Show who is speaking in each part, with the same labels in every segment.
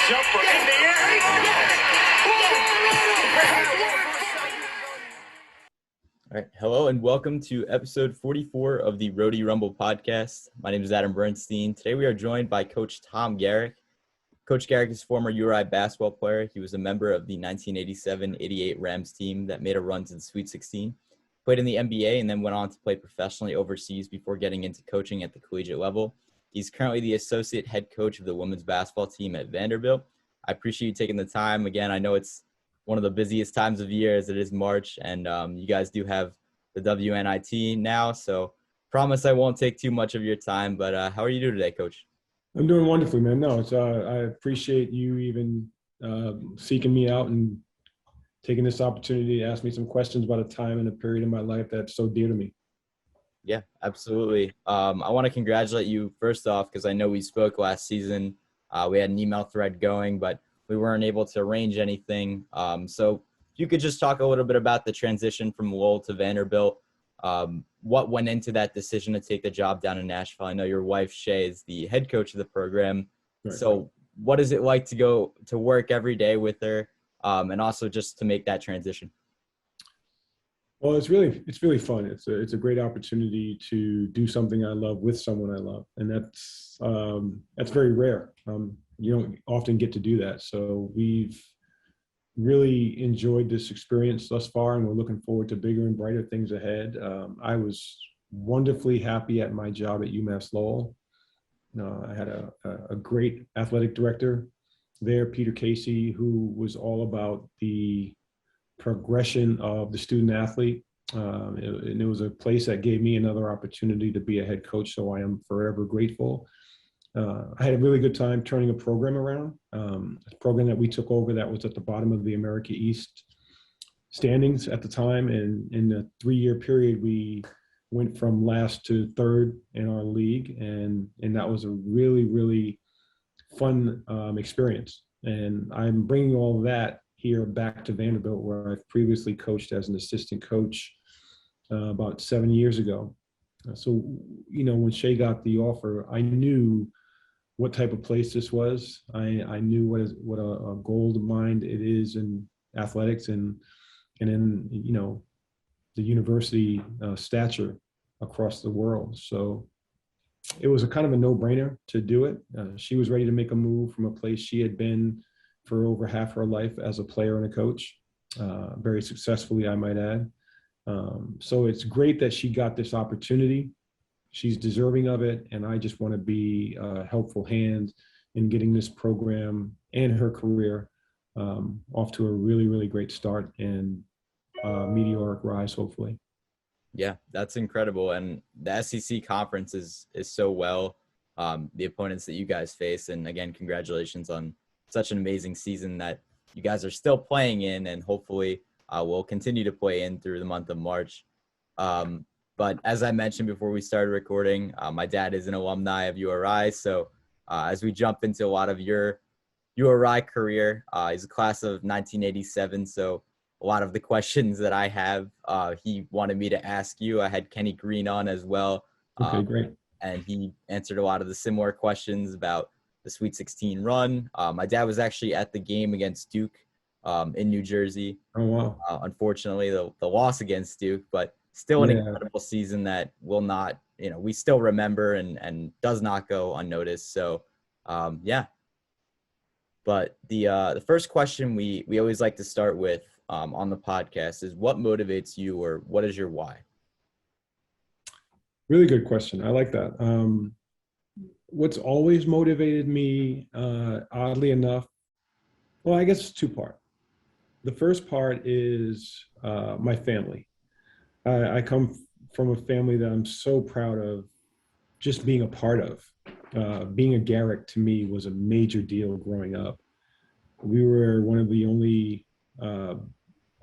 Speaker 1: jumper in the air.
Speaker 2: All right. Hello and welcome to episode 44 of the Rhody Rumble podcast. My name is Adam Bernstein. Today we are joined by Coach Tom Garrick. Coach Garrick is a former URI basketball player. He was a member of the 1987-88 Rams team that made a run to the Sweet 16, played in the NBA, and then went on to play professionally overseas before getting into coaching at the collegiate level. He's currently the associate head coach of the women's basketball team at Vanderbilt. I appreciate you taking the time. Again, I know it's one of the busiest times of year as it is March, and you guys do have the WNIT now, so promise I won't take too much of your time, but how are you doing today, Coach?
Speaker 3: I'm doing wonderfully, man. No, it's I appreciate you even seeking me out and taking this opportunity to ask me some questions about a time and a period in my life that's so dear to me.
Speaker 2: Yeah, absolutely. I want to congratulate you first off because I know we spoke last season. We had an email thread going, but we weren't able to arrange anything. So if you could just talk a little bit about the transition from Lowell to Vanderbilt. What went into that decision to take the job down in Nashville? I know your wife, Shay, is the head coach of the program. Right. So what is it like to go to work every day with her and also just to make that transition?
Speaker 3: Well, it's really fun. It's a great opportunity to do something I love with someone I love. And that's very rare. You don't often get to do that. So we've really enjoyed this experience thus far, and we're looking forward to bigger and brighter things ahead. I was wonderfully happy at my job at UMass Lowell. I had a great athletic director there, Peter Casey, who was all about the progression of the student athlete. And it was a place that gave me another opportunity to be a head coach, so I am forever grateful. I had a really good time turning a program around, a program that we took over that was at the bottom of the America East standings at the time. And in the 3-year period, we went from last to third in our league. And that was a really, really fun experience. And I'm bringing all of that here back to Vanderbilt, where I've previously coached as an assistant coach about 7 years ago. So, when Shay got the offer, I knew what type of place this was. I knew what a gold mine it is in athletics and in the university stature across the world. So it was a kind of a no-brainer to do it. She was ready to make a move from a place she had been for over half her life as a player and a coach, very successfully, I might add. So it's great that she got this opportunity. She's deserving of it, and I just want to be a helpful hand in getting this program and her career off to a really, really great start and meteoric rise, hopefully.
Speaker 2: Yeah, that's incredible. And the SEC conference is so well, the opponents that you guys face. And again, congratulations on such an amazing season that you guys are still playing in and hopefully will continue to play in through the month of March. But as I mentioned before we started recording, my dad is an alumni of URI. So as we jump into a lot of your URI career, he's a class of 1987. So a lot of the questions that I have, he wanted me to ask you. I had Kenny Green on as well.
Speaker 3: Okay, great.
Speaker 2: And he answered a lot of the similar questions about the Sweet 16 run. My dad was actually at the game against Duke in New Jersey.
Speaker 3: Oh, wow.
Speaker 2: Unfortunately, the loss against Duke, but still an incredible season that will not, we still remember and does not go unnoticed. So, yeah. But the first question we always like to start with on the podcast is what motivates you, or what is your why?
Speaker 3: Really good question. I like that. What's always motivated me, oddly enough, well, I guess it's two-part. The first part is my family. I come from a family that I'm so proud of just being a part of. Being a Garrick to me was a major deal growing up. We were one of the only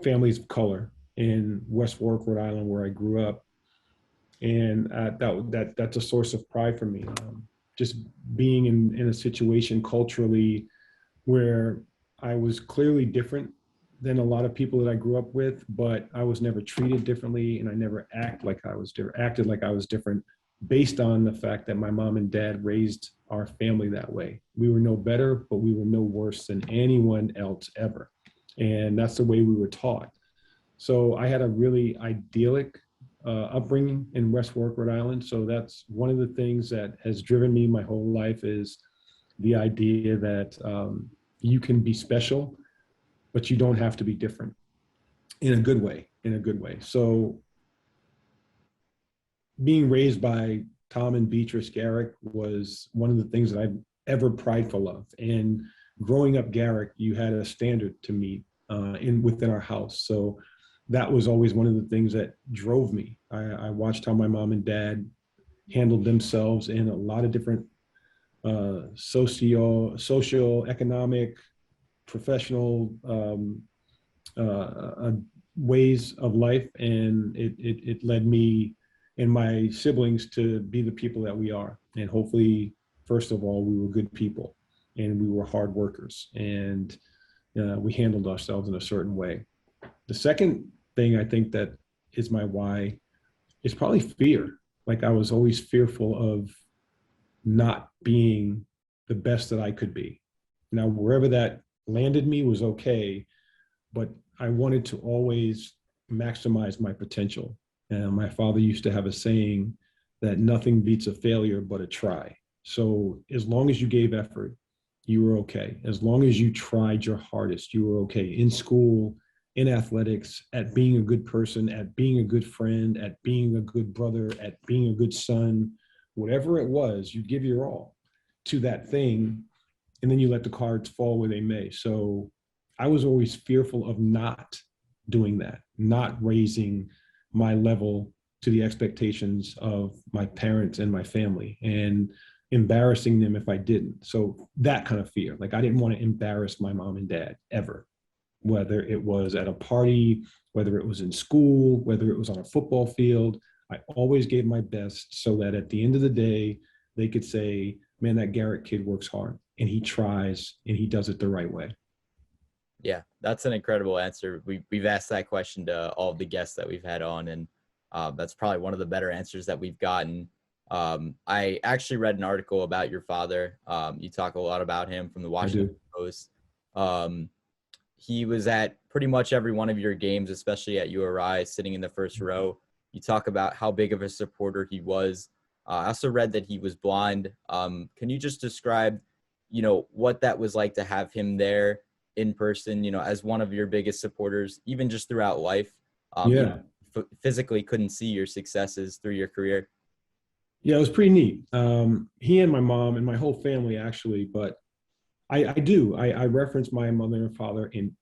Speaker 3: families of color in West Warwick, Rhode Island, where I grew up. And that's a source of pride for me. Just being in a situation culturally where I was clearly different than a lot of people that I grew up with, but I was never treated differently, and I never acted like I was different based on the fact that my mom and dad raised our family that way. We were no better, but we were no worse than anyone else ever. And that's the way we were taught. So I had a really idyllic upbringing in West Warwick, Rhode Island. So that's one of the things that has driven me my whole life, is the idea that you can be special, but you don't have to be different, in a good way, So being raised by Tom and Beatrice Garrick was one of the things that I'm ever prideful of. And growing up Garrick, you had a standard to meet within our house. So that was always one of the things that drove me. I watched how my mom and dad handled themselves in a lot of different social, economic, professional ways of life. And it led me and my siblings to be the people that we are. And hopefully, first of all, we were good people and we were hard workers, and we handled ourselves in a certain way. The second thing I think that is my why is probably fear. Like, I was always fearful of not being the best that I could be. Now, wherever that landed me was okay, but I wanted to always maximize my potential. And my father used to have a saying that nothing beats a failure but a try. So as long as you gave effort, you were okay. As long as you tried your hardest, you were okay. In school, in athletics, at being a good person, at being a good friend, at being a good brother, at being a good son, whatever it was, you give your all to that thing, and then you let the cards fall where they may. So I was always fearful of not doing that, not raising my level to the expectations of my parents and my family, and embarrassing them if I didn't. So that kind of fear, like I didn't want to embarrass my mom and dad ever, whether it was at a party, whether it was in school, whether it was on a football field. I always gave my best so that at the end of the day, they could say, man, that Garrett kid works hard and he tries and he does it the right way.
Speaker 2: Yeah, that's an incredible answer. We've asked that question to all of the guests that we've had on, and that's probably one of the better answers that we've gotten. I actually read an article about your father. You talk a lot about him from the Washington Post. He was at pretty much every one of your games, especially at URI, sitting in the first row. You talk about how big of a supporter he was. I also read that he was blind. Can you just describe, what that was like to have him there in person, as one of your biggest supporters, even just throughout life? Physically couldn't see your successes through your career.
Speaker 3: Yeah, it was pretty neat. He and my mom and my whole family, actually, but I reference my mother and father in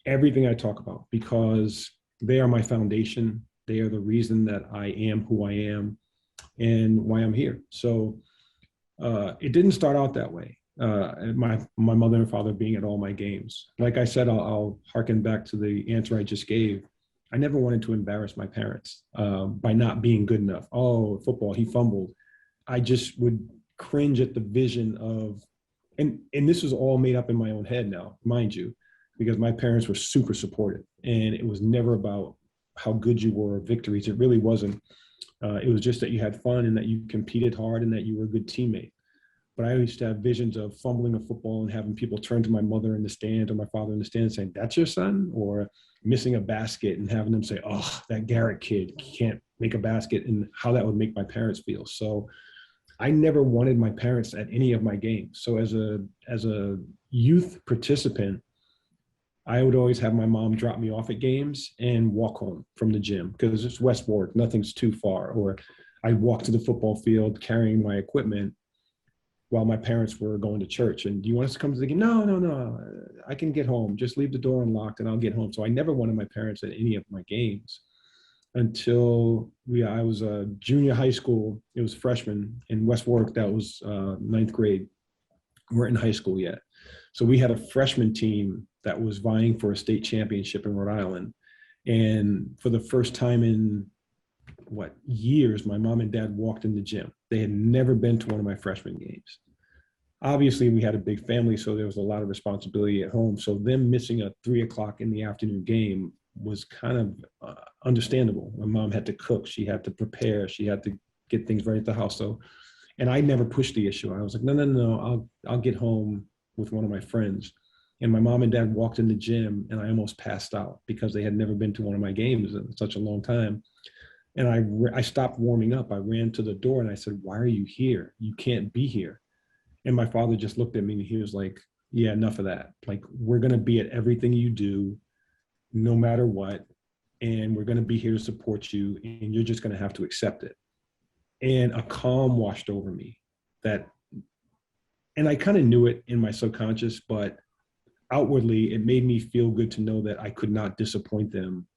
Speaker 3: everything I talk about, because they are my foundation. They are the reason that I am who I am and why I'm here. So it didn't start out that way. My mother and father being at all my games. Like I said, I'll harken back to the answer I just gave. I never wanted to embarrass my parents by not being good enough. Oh, football, he fumbled. I just would cringe at the vision of, and this was all made up in my own head now, mind you, because my parents were super supportive, and it was never about how good you were or victories. It really wasn't. It was just that you had fun and that you competed hard and that you were a good teammate. But I used to have visions of fumbling a football and having people turn to my mother in the stand or my father in the stand saying, "That's your son?" Or missing a basket and having them say, "Oh, that Garrett kid can't make a basket," and how that would make my parents feel. So I never wanted my parents at any of my games. So as a youth participant, I would always have my mom drop me off at games and walk home from the gym, because it's West Warwick, nothing's too far. Or I'd walk to the football field carrying my equipment while my parents were going to church. And do you want us to come to the game? No. I can get home. Just leave the door unlocked and I'll get home. So I never wanted my parents at any of my games until I was a junior high school. It was freshman in West Warwick. That was ninth grade. We weren't in high school yet. So we had a freshman team that was vying for a state championship in Rhode Island. And for the first time in years, my mom and dad walked in the gym. They had never been to one of my freshman games. Obviously, we had a big family, so there was a lot of responsibility at home. So them missing a 3:00 in the afternoon game was kind of understandable. My mom had to cook. She had to prepare. She had to get things right at the house. So, and I never pushed the issue. I was like, no, I'll get home with one of my friends. And my mom and dad walked in the gym and I almost passed out because they had never been to one of my games in such a long time. And I stopped warming up. I ran to the door and I said, why are you here? You can't be here. And my father just looked at me and he was like, yeah, enough of that. Like, we're going to be at everything you do, no matter what. And we're going to be here to support you. And you're just going to have to accept it. And a calm washed over me and I kind of knew it in my subconscious, but outwardly, it made me feel good to know that I could not disappoint them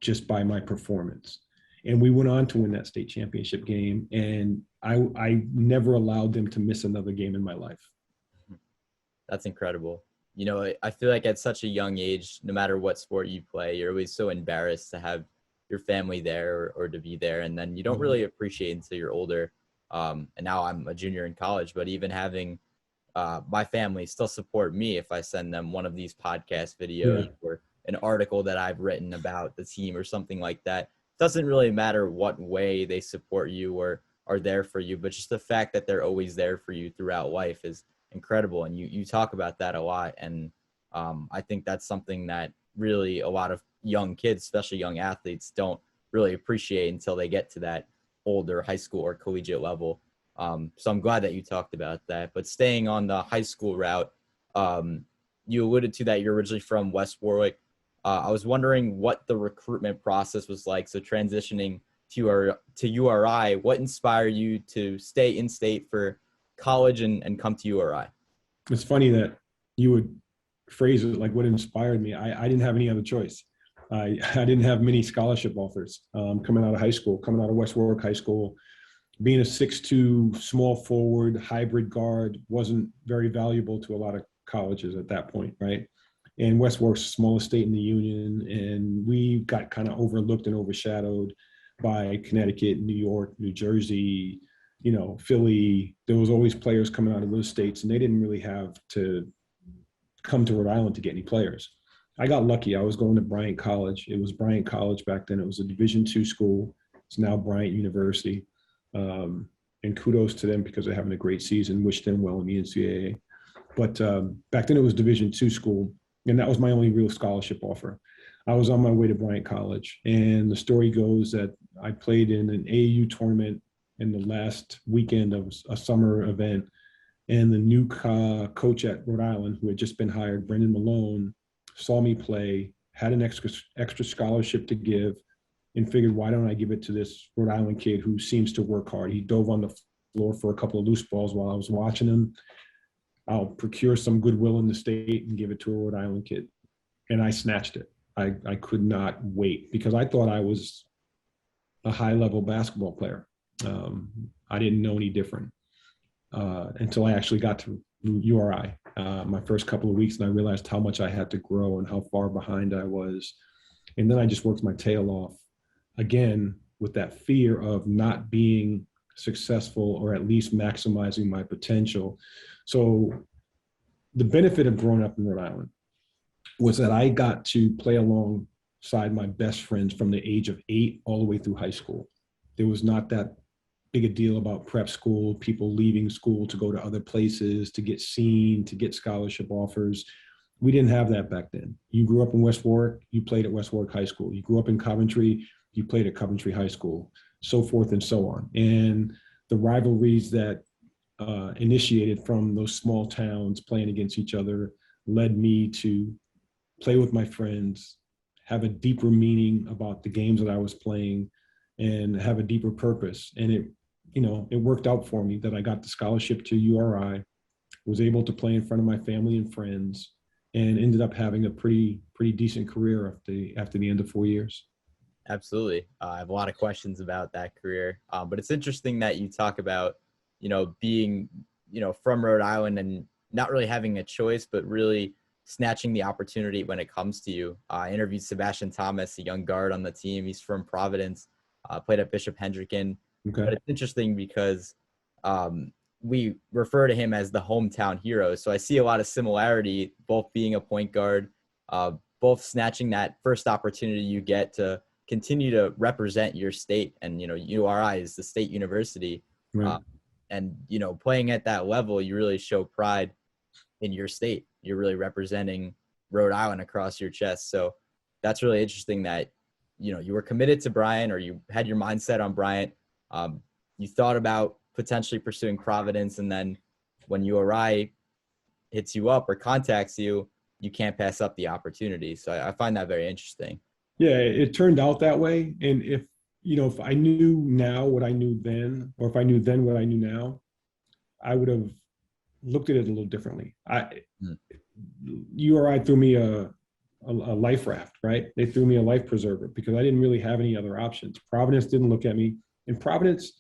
Speaker 3: just by my performance. And we went on to win that state championship game. And I never allowed them to miss another game in my life.
Speaker 2: That's incredible. You know, I feel like at such a young age, no matter what sport you play, you're always so embarrassed to have your family there or to be there. And then you don't really appreciate it until you're older. And now I'm a junior in college, but even having my family still support me if I send them one of these podcast videos or an article that I've written about the team or something like that. Doesn't really matter what way they support you or are there for you, but just the fact that they're always there for you throughout life is incredible. And you talk about that a lot. And I think that's something that really a lot of young kids, especially young athletes, don't really appreciate until they get to that older high school or collegiate level. So I'm glad that you talked about that. But staying on the high school route, you alluded to that you're originally from West Warwick. I was wondering what the recruitment process was like. So transitioning to URI, what inspired you to stay in state for college and come to URI?
Speaker 3: It's funny that you would phrase it like what inspired me. I didn't have any other choice. I didn't have many scholarship offers coming out of high school, coming out of West Warwick High School. Being a 6'2" small forward hybrid guard wasn't very valuable to a lot of colleges at that point, right? And West Warwick's the smallest state in the union, and we got kind of overlooked and overshadowed by Connecticut, New York, New Jersey, Philly. There was always players coming out of those states, and they didn't really have to come to Rhode Island to get any players. I got lucky. I was going to Bryant College. It was Bryant College back then. It was a Division II school. It's now Bryant University. And kudos to them because they're having a great season. Wish them well in the NCAA. But back then it was Division II school, and that was my only real scholarship offer. I was on my way to Bryant College, and the story goes that I played in an AAU tournament in the last weekend of a summer event, and the new coach at Rhode Island, who had just been hired, Brendan Malone, saw me play, had an extra scholarship to give, and figured, why don't I give it to this Rhode Island kid who seems to work hard? He dove on the floor for a couple of loose balls while I was watching him. I'll procure some goodwill in the state and give it to a Rhode Island kid. And I snatched it. I could not wait because I thought I was a high-level basketball player. I didn't know any different until I actually got to URI my first couple of weeks, and I realized how much I had to grow and how far behind I was. And then I just worked my tail off, again, with that fear of not being successful or at least maximizing my potential. So the benefit of growing up in Rhode Island was that I got to play alongside my best friends from the age of 8 all the way through high school. There was not that big a deal about prep school, people leaving school to go to other places, to get seen, to get scholarship offers. We didn't have that back then. You grew up in West Warwick, you played at West Warwick High School. You grew up in Coventry, you played at Coventry High School, so forth and so on. And the rivalries that initiated from those small towns playing against each other led me to play with my friends, have a deeper meaning about the games that I was playing, and have a deeper purpose. And it worked out for me that I got the scholarship to URI, was able to play in front of my family and friends, and ended up having a pretty decent career after the end of 4 years.
Speaker 2: Absolutely. I have a lot of questions about that career. But it's interesting that you talk about, being, from Rhode Island and not really having a choice, but really snatching the opportunity when it comes to you. I interviewed Sebastian Thomas, a young guard on the team. He's from Providence, played at Bishop Hendricken.
Speaker 3: Okay.
Speaker 2: But it's interesting because we refer to him as the hometown hero. So I see a lot of similarity, both being a point guard, both snatching that first opportunity you get to continue to represent your state. And, URI is the state university.
Speaker 3: Right.
Speaker 2: And, playing at that level, you really show pride in your state. You're really representing Rhode Island across your chest. So that's really interesting that, you were committed to Bryant, or you had your mindset on Bryant. You thought about potentially pursuing Providence, and then when URI hits you up or contacts you, you can't pass up the opportunity. So I find that very interesting.
Speaker 3: Yeah, it turned out that way. And if I knew now what I knew then, or if I knew then what I knew now, I would have looked at it a little differently. URI threw me a life raft, right? They threw me a life preserver because I didn't really have any other options. Providence didn't look at me. And Providence,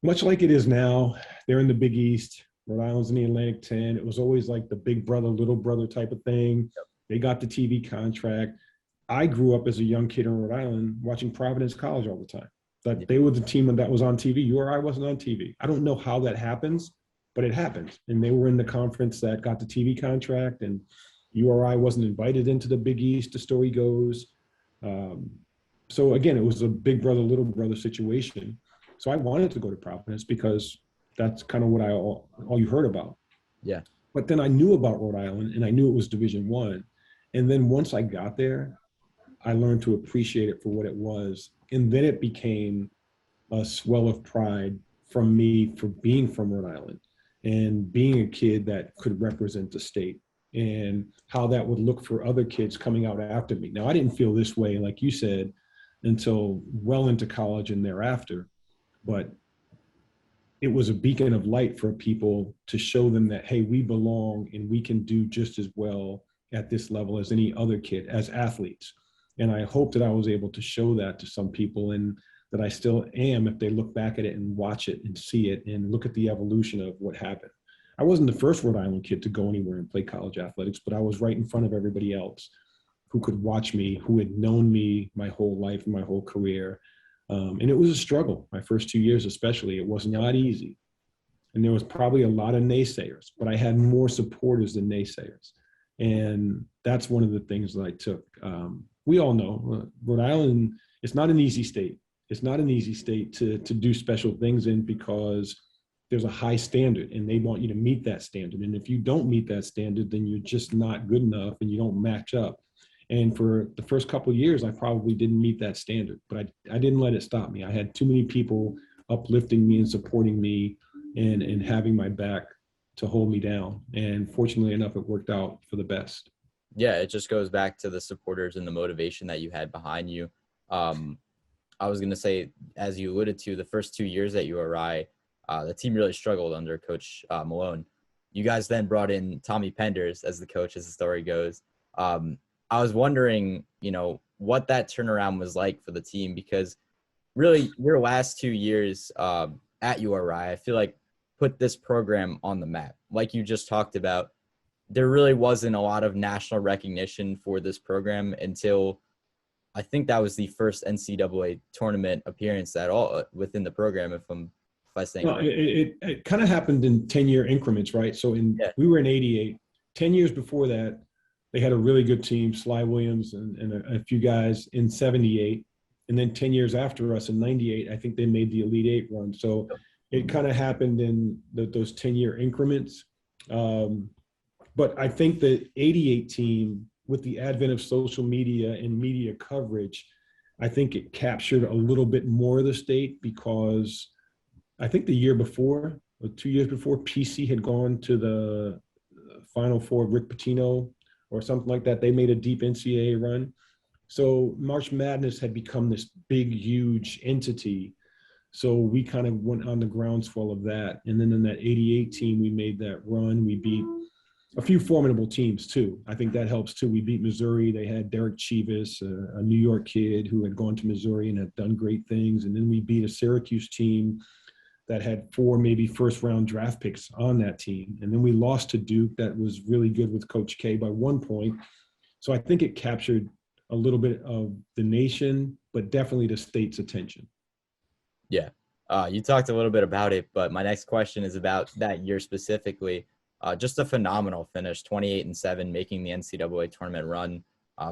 Speaker 3: much like it is now, they're in the Big East. Rhode Island's in the Atlantic 10. It was always like the big brother, little brother type of thing. Yep. They got the TV contract. I grew up as a young kid in Rhode Island watching Providence College all the time. But they were the team that was on TV. URI wasn't on TV. I don't know how that happens, but it happens. And they were in the conference that got the TV contract, and URI wasn't invited into the Big East, the story goes. So again, it was a big brother, little brother situation. So I wanted to go to Providence because that's kind of what all you heard about.
Speaker 2: Yeah.
Speaker 3: But then I knew about Rhode Island, and I knew it was Division I. And then once I got there, I learned to appreciate it for what it was. And then it became a swell of pride from me for being from Rhode Island and being a kid that could represent the state, and how that would look for other kids coming out after me. Now, I didn't feel this way, like you said, until well into college and thereafter. But it was a beacon of light for people to show them that, hey, we belong and we can do just as well at this level as any other kid as athletes. And I hope that I was able to show that to some people, and that I still am if they look back at it and watch it and see it and look at the evolution of what happened. I wasn't the first Rhode Island kid to go anywhere and play college athletics, but I was right in front of everybody else who could watch me, who had known me my whole life and my whole career. And it was a struggle. My first 2 years especially, it was not easy. And there was probably a lot of naysayers, but I had more supporters than naysayers. And that's one of the things that I took. We all know Rhode Island, it's not an easy state. It's not an easy state to do special things in, because there's a high standard and they want you to meet that standard. And if you don't meet that standard, then you're just not good enough and you don't match up. And for the first couple of years, I probably didn't meet that standard, but I didn't let it stop me. I had too many people uplifting me and supporting me and having my back to hold me down. And fortunately enough, it worked out for the best.
Speaker 2: Yeah, it just goes back to the supporters and the motivation that you had behind you. I was going to say, as you alluded to, the first 2 years at URI, the team really struggled under Coach Malone. You guys then brought in Tommy Penders as the coach, as the story goes. I was wondering, what that turnaround was like for the team, because really your last 2 years at URI, I feel like put this program on the map. Like you just talked about, there really wasn't a lot of national recognition for this program until I think that was the first NCAA tournament appearance at all within the program, if I say
Speaker 3: well, it kind of happened in 10-year increments, right? So we were in 88. 10 years before that, they had a really good team, Sly Williams and a few guys in 78. And then 10 years after us in 98, I think they made the Elite Eight run. So it kind of happened in those 10-year increments. But I think the 88 team, with the advent of social media and media coverage, I think it captured a little bit more of the state, because I think the year before, or 2 years before, PC had gone to the Final Four, Rick Pitino or something like that. They made a deep NCAA run. So March Madness had become this big, huge entity. So we kind of went on the groundswell of that. And then in that 88 team, we made that run. We beat a few formidable teams too. I think that helps too. We beat Missouri. They had Derek Chivas, a New York kid who had gone to Missouri and had done great things. And then we beat a Syracuse team that had 4 maybe first round draft picks on that team. And then we lost to Duke, that was really good with Coach K by 1 point. So I think it captured a little bit of the nation, but definitely the state's attention.
Speaker 2: Yeah. You talked a little bit about it, but my next question is about that year specifically. Just a phenomenal finish, 28-7, making the NCAA tournament run.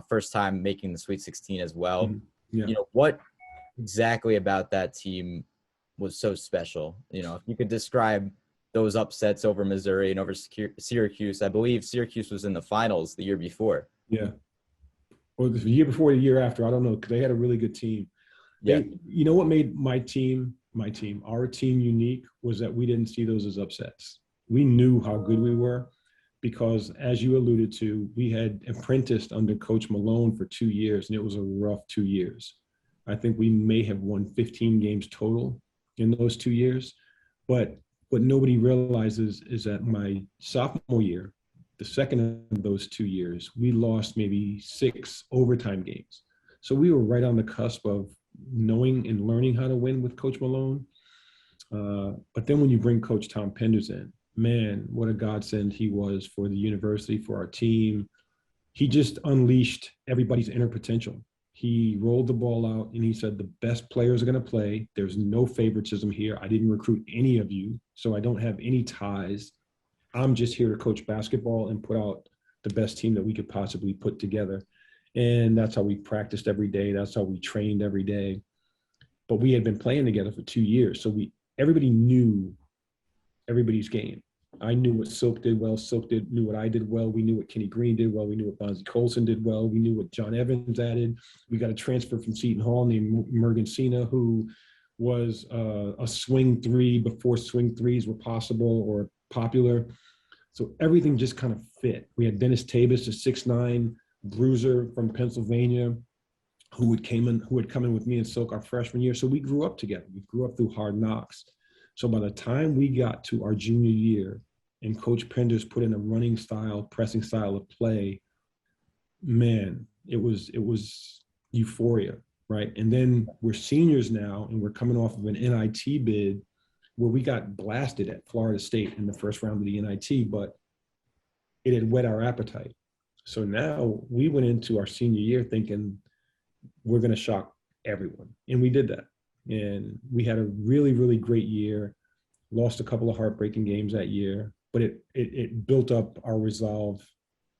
Speaker 2: First time making the Sweet 16 as well.
Speaker 3: Mm-hmm. Yeah.
Speaker 2: What exactly about that team was so special? If you could describe those upsets over Missouri and over Syracuse. I believe Syracuse was in the finals the year before.
Speaker 3: Yeah. Or the year before, the year after, I don't know, because they had a really good team.
Speaker 2: Yeah.
Speaker 3: What made our team unique was that we didn't see those as upsets. We knew how good we were because, as you alluded to, we had apprenticed under Coach Malone for 2 years, and it was a rough 2 years. I think we may have won 15 games total in those 2 years. But what nobody realizes is that my sophomore year, the second of those 2 years, we lost maybe 6 overtime games. So we were right on the cusp of knowing and learning how to win with Coach Malone. But then when you bring Coach Tom Penders in, man, what a godsend he was for the university, for our team. He just unleashed everybody's inner potential. He rolled the ball out and he said, the best players are going to play. There's no favoritism here. I didn't recruit any of you, so I don't have any ties. I'm just here to coach basketball and put out the best team that we could possibly put together. And that's how we practiced every day. That's how we trained every day. But we had been playing together for 2 years. So everybody knew everybody's game. I knew what Silk did well. Silk knew what I did well. We knew what Kenny Green did well. We knew what Bonzie Colson did well. We knew what John Evans added. We got a transfer from Seton Hall named Mergen Sina, who was a swing three before swing threes were possible or popular. So everything just kind of fit. We had Dennis Tabus, a 6'9" bruiser from Pennsylvania, who had come in with me and Silk our freshman year. So we grew up together. We grew up through hard knocks. So by the time we got to our junior year and Coach Penders put in a running style, pressing style of play, man, it was euphoria, right? And then we're seniors now and we're coming off of an NIT bid where we got blasted at Florida State in the first round of the NIT, but it had whet our appetite. So now we went into our senior year thinking we're going to shock everyone. And we did that. And we had a really, really great year, lost a couple of heartbreaking games that year, but it built up our resolve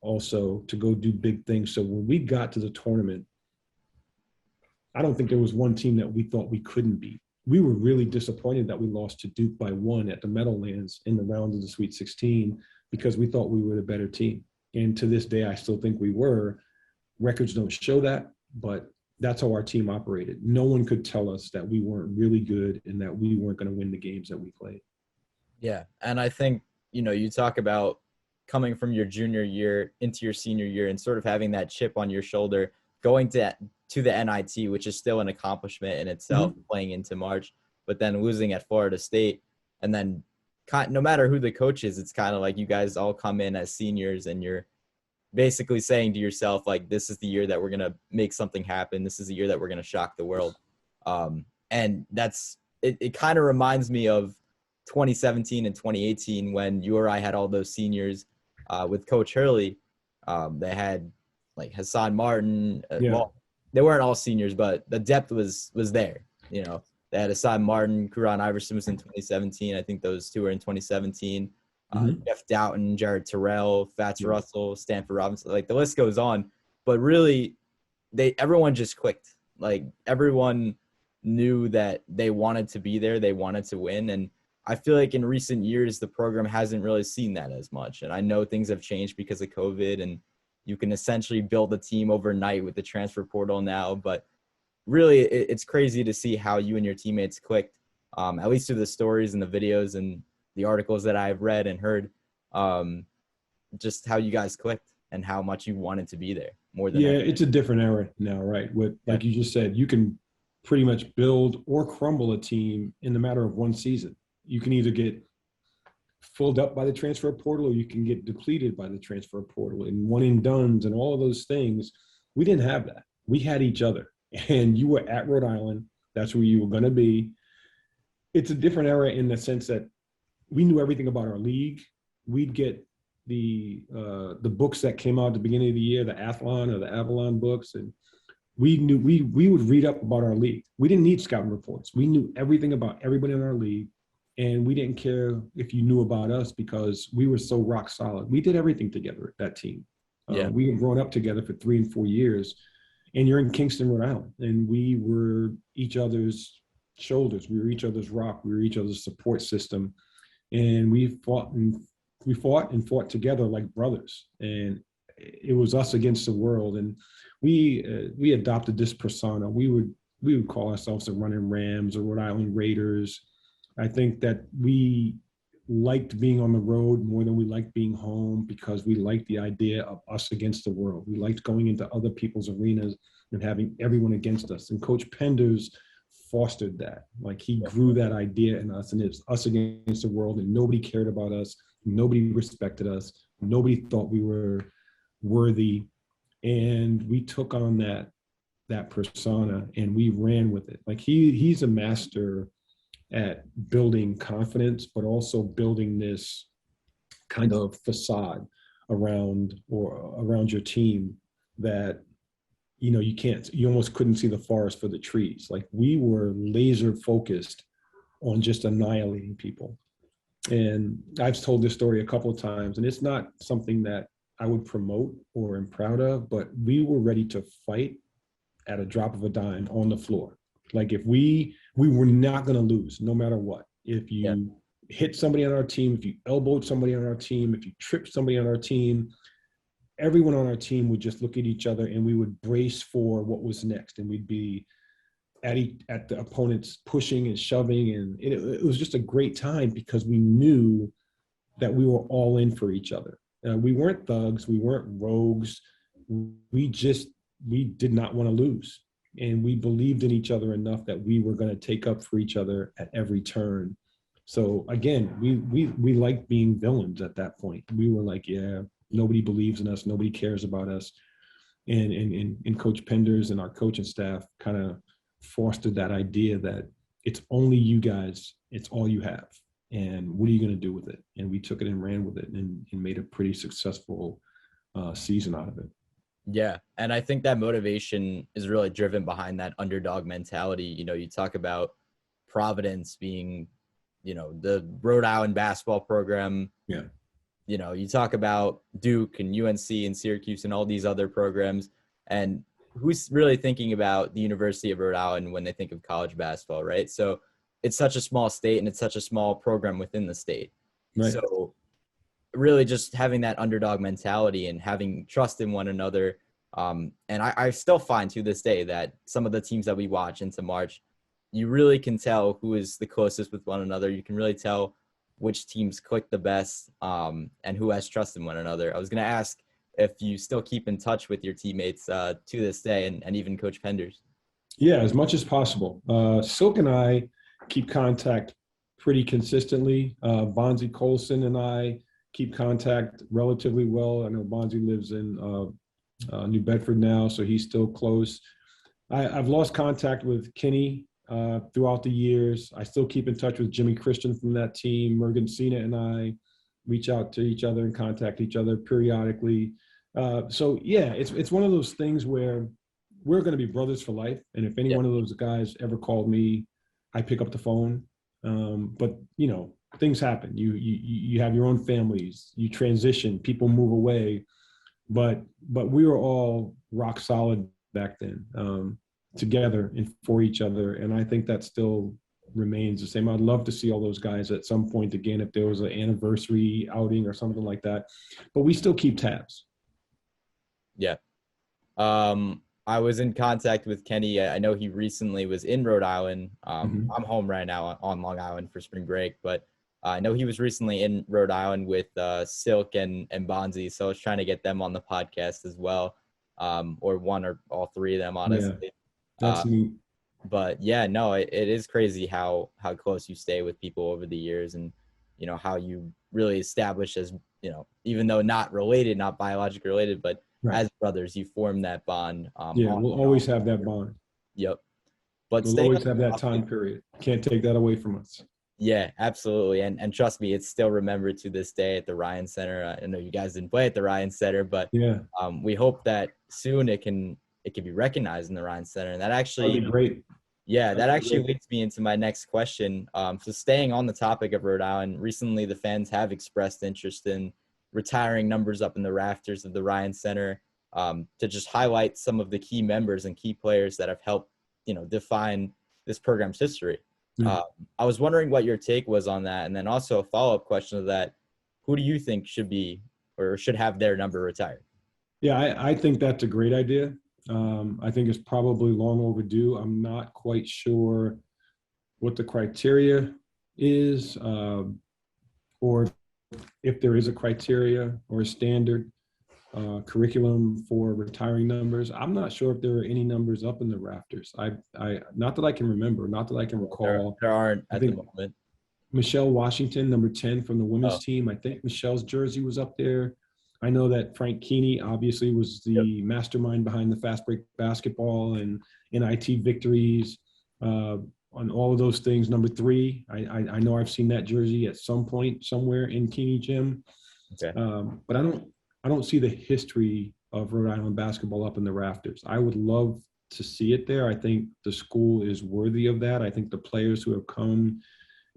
Speaker 3: also to go do big things. So when we got to the tournament, I don't think there was one team that we thought we couldn't beat. We were really disappointed that we lost to Duke by 1 at the Meadowlands in the round of the Sweet 16 because we thought we were the better team. And to this day, I still think we were. Records don't show that, but that's how our team operated. No one could tell us that we weren't really good and that we weren't going to win the games that we played.
Speaker 2: Yeah. And I think, you talk about coming from your junior year into your senior year and sort of having that chip on your shoulder, going to the NIT, which is still an accomplishment in itself, playing into March, but then losing at Florida State. And then no matter who the coach is, it's kind of like you guys all come in as seniors and you're basically saying to yourself, like, this is the year that we're going to make something happen. This is the year that we're going to shock the world. And it kind of reminds me of 2017 and 2018 when URI had all those seniors with Coach Hurley. They had like Hassan Martin. Well, they weren't all seniors, but the depth was there. They had Hassan Martin, Kuran Iverson was in 2017. I think those two were in 2017. Jeff Doughton, Jared Terrell, Fats Russell, Stanford Robinson, like the list goes on. But really, everyone just clicked. Like everyone knew that they wanted to be there, they wanted to win. And I feel like in recent years, the program hasn't really seen that as much. And I know things have changed because of COVID, and you can essentially build a team overnight with the transfer portal now. But really, it's crazy to see how you and your teammates clicked, at least through the stories and the videos and the articles that I've read and heard, just how you guys clicked and how much you wanted to be there more than ever.
Speaker 3: It's a different era now, right? Like you just said, you can pretty much build or crumble a team in the matter of one season. You can either get filled up by the transfer portal or you can get depleted by the transfer portal and one and dones and all of those things. We didn't have that. We had each other. And you were at Rhode Island. That's where you were going to be. It's a different era in the sense that we knew everything about our league. We'd get the books that came out at the beginning of the year, the Athlon or the Avalon books, and we knew we would read up about our league. We didn't need scouting reports. We knew everything about everybody in our league, and we didn't care if you knew about us because we were so rock solid. We did everything together, that team. We had grown up together for 3 and 4 years, and you're in Kingston, Rhode Island, and we were each other's shoulders. We were each other's rock. We were each other's support system, and we fought and fought together like brothers. And it was us against the world. And we adopted this persona. We would call ourselves the Running Rams or Rhode Island Raiders. I think that we liked being on the road more than we liked being home because we liked the idea of us against the world. We liked going into other people's arenas and having everyone against us. And Coach Penders fostered that. Like, he grew that idea in us, and it's us against the world, and nobody cared about us. Nobody respected us. Nobody thought we were worthy. And we took on that persona and we ran with it. Like, he's a master at building confidence, but also building this kind of facade around your team that, you almost couldn't see the forest for the trees. Like, we were laser focused on just annihilating people. And I've told this story a couple of times, and it's not something that I would promote or am proud of, but we were ready to fight at a drop of a dime on the floor. Like, if we were not going to lose no matter what. If you hit somebody on our team, if you elbowed somebody on our team, if you tripped somebody on our team, everyone on our team would just look at each other and we would brace for what was next. And we'd be at the opponents pushing and shoving. And it was just a great time because we knew that we were all in for each other. We weren't thugs. We weren't rogues. We did not want to lose. And we believed in each other enough that we were going to take up for each other at every turn. So again, we liked being villains at that point. We were like, yeah, nobody believes in us. Nobody cares about us. And Coach Penders and our coaching staff kind of fostered that idea that it's only you guys. It's all you have. And what are you going to do with it? And we took it and ran with it and made a pretty successful season out of it.
Speaker 2: Yeah. And I think that motivation is really driven behind that underdog mentality. You talk about Providence being, the Rhode Island basketball program.
Speaker 3: Yeah.
Speaker 2: You talk about Duke and UNC and Syracuse and all these other programs. And who's really thinking about the University of Rhode Island when they think of college basketball, right? So it's such a small state and it's such a small program within the state. Right. So really just having that underdog mentality and having trust in one another. And I still find to this day that some of the teams that we watch into March, you really can tell who is the closest with one another. You can really tell which teams click the best and who has trust in one another. I was going to ask if you still keep in touch with your teammates to this day and even Coach Penders.
Speaker 3: Yeah, as much as possible. Silk and I keep contact pretty consistently. Bonzi Colson and I keep contact relatively well. I know Bonzi lives in New Bedford now, so he's still close. I've lost contact with Kenny throughout the years. I still keep in touch with Jimmy Christian from that team. Morgan Cena and I reach out to each other and contact each other periodically. So yeah, it's one of those things where we're going to be brothers for life. And if any one of those guys ever called me, I pick up the phone. But things happen. You have your own families. You transition. People move away. But we were all rock solid back then, together and for each other. And I think that still remains the same. I'd love to see all those guys at some point again if there was an anniversary outing or something like that. But we still keep tabs.
Speaker 2: Yeah. I was in contact with Kenny. I know he recently was in Rhode Island. I'm home right now on Long Island for spring break, but I know he was recently in Rhode Island with Silk and Bonzi, so I was trying to get them on the podcast as well, or one or all three of them, honestly.
Speaker 3: Yeah, that's neat.
Speaker 2: But yeah, no, it is crazy how close you stay with people over the years, and how you really establish as even though not related, not biologically related, but as brothers, you form that bond.
Speaker 3: We'll always have that bond.
Speaker 2: Yep. But
Speaker 3: we'll always have that time period. Can't take that away from us.
Speaker 2: Yeah, absolutely. And trust me, it's still remembered to this day at the Ryan Center. I know you guys didn't play at the Ryan Center, but we hope that soon it can be recognized in the Ryan Center. And that actually
Speaker 3: that'd be great.
Speaker 2: Yeah, that actually leads me into my next question. So staying on the topic of Rhode Island, recently the fans have expressed interest in retiring numbers up in the rafters of the Ryan Center. to just highlight some of the key members and key players that have helped, define this program's history. I was wondering what your take was on that. And then also a follow-up question to that, who do you think should be or should have their number retired?
Speaker 3: Yeah, I think that's a great idea. I think it's probably long overdue. I'm not quite sure what the criteria is, or if there is a criteria or a standard curriculum for retiring numbers. I'm not sure if there are any numbers up in the rafters. I not that I can remember, not that I can recall.
Speaker 2: There aren't at the moment.
Speaker 3: Michelle Washington, number 10 from the women's team. I think Michelle's jersey was up there. I know that Frank Keeney obviously was the mastermind behind the fast break basketball and NIT victories on all of those things. Number 3, I know I've seen that jersey at some point somewhere in Keeney Gym.
Speaker 2: Okay.
Speaker 3: But I don't see the history of Rhode Island basketball up in the rafters. I would love to see it there. I think the school is worthy of that. I think the players who have come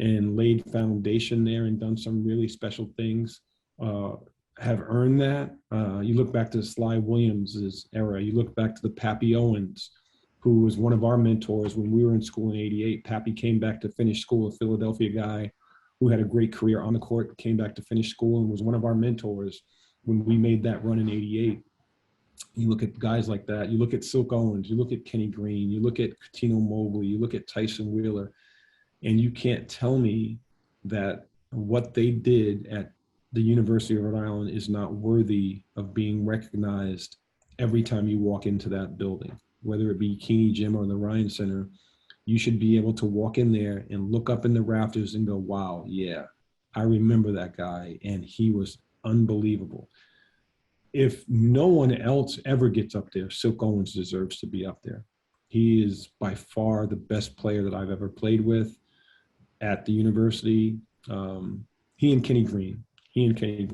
Speaker 3: and laid foundation there and done some really special things have earned that. You look back to Sly Williams' era. You look back to the Pappy Owens, who was one of our mentors when we were in school in '88. Pappy came back to finish school, a Philadelphia guy who had a great career on the court, came back to finish school and was one of our mentors when we made that run in '88. You look at guys like that. You look at Silk Owens. You look at Kenny Green. You look at Catino Mobley. You look at Tyson Wheeler. And you can't tell me that what they did at the University of Rhode Island is not worthy of being recognized every time you walk into that building, whether it be Keeney Gym or the Ryan Center. You should be able to walk in there and look up in the rafters and go, wow, yeah, I remember that guy, and he was unbelievable. If no one else ever gets up there, Silk Owens deserves to be up there. He is by far the best player that I've ever played with at the university. He and Kenny Green. Kenny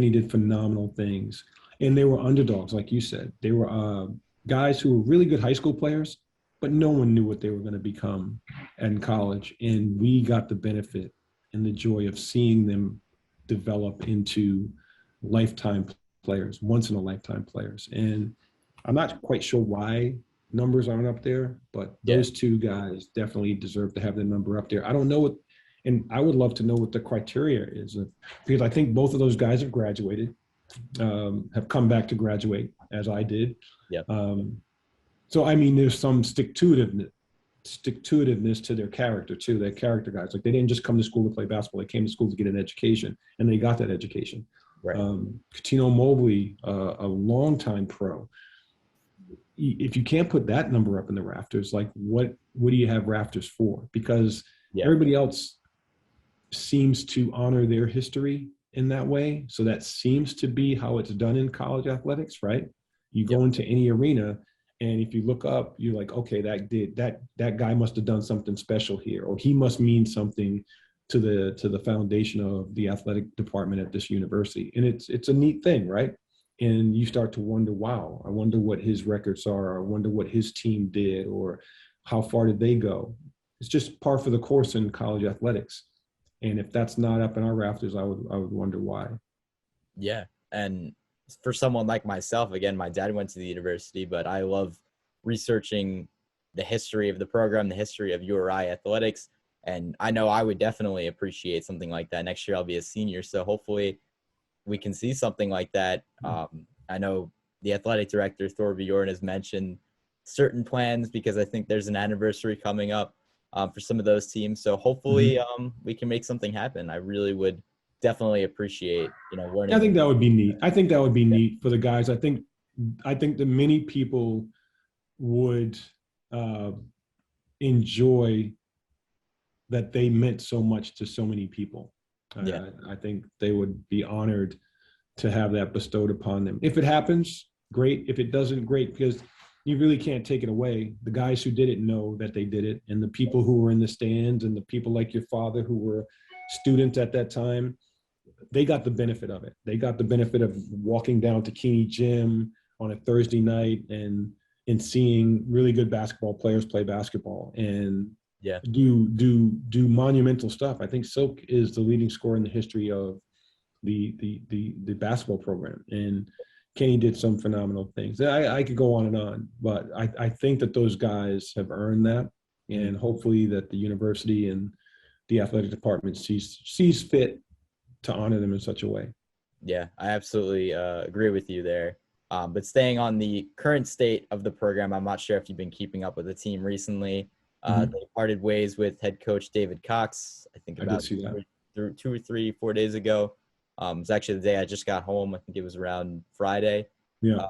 Speaker 3: did phenomenal things. And they were underdogs, like you said. They were guys who were really good high school players, but no one knew what they were going to become in college. And we got the benefit and the joy of seeing them develop into lifetime players, once in a lifetime players. And I'm not quite sure why numbers aren't up there, but those two guys definitely deserve to have their number up there. I don't know what, and I would love to know what the criteria is, because I think both of those guys have graduated, have come back to graduate, as I did. So, I mean, there's some stick-to-itiveness to their character too. They're character guys. Like, they didn't just come to school to play basketball. They came to school to get an education, and they got that education.
Speaker 2: Right.
Speaker 3: Catino Mobley, a longtime pro. If you can't put that number up in the rafters, like what do you have rafters for? Because everybody else seems to honor their history in that way. So that seems to be how it's done in college athletics, right? You go into any arena, and if you look up, you're like, okay, that guy must have done something special here, or he must mean something to the foundation of the athletic department at this university. And it's a neat thing, right? And you start to wonder, wow, I wonder what his records are. I wonder what his team did, or how far did they go? It's just par for the course in college athletics. And if that's not up in our rafters, I would wonder why.
Speaker 2: Yeah. And for someone like myself, again, my dad went to the university, but I love researching the history of the program, the history of URI athletics. And I know I would definitely appreciate something like that. Next year I'll be a senior, so hopefully we can see something like that. I know the athletic director, Thor Bjorn, has mentioned certain plans because I think there's an anniversary coming up for some of those teams. So hopefully we can make something happen. I really would definitely appreciate, learning.
Speaker 3: I think that would be neat. I think that would be neat for the guys. I think that many people would enjoy that they meant so much to so many people. I think they would be honored to have that bestowed upon them. If it happens, great. If it doesn't, great, because you really can't take it away. The guys who did it know that they did it, and the people who were in the stands and the people like your father who were students at that time, they got the benefit of it. They got the benefit of walking down to Keeney Gym on a Thursday night and seeing really good basketball players play basketball and do monumental stuff. I think Silk is the leading scorer in the history of the basketball program, and Kenny did some phenomenal things. I could go on and on, but I think that those guys have earned that, and hopefully that the university and the athletic department sees fit to honor them in such a way.
Speaker 2: Yeah, I absolutely agree with you there. But staying on the current state of the program, I'm not sure if you've been keeping up with the team recently. They parted ways with head coach David Cox, I think about 2 or 3, 4 days ago. It's actually the day I just got home. I think it was around Friday.
Speaker 3: Yeah.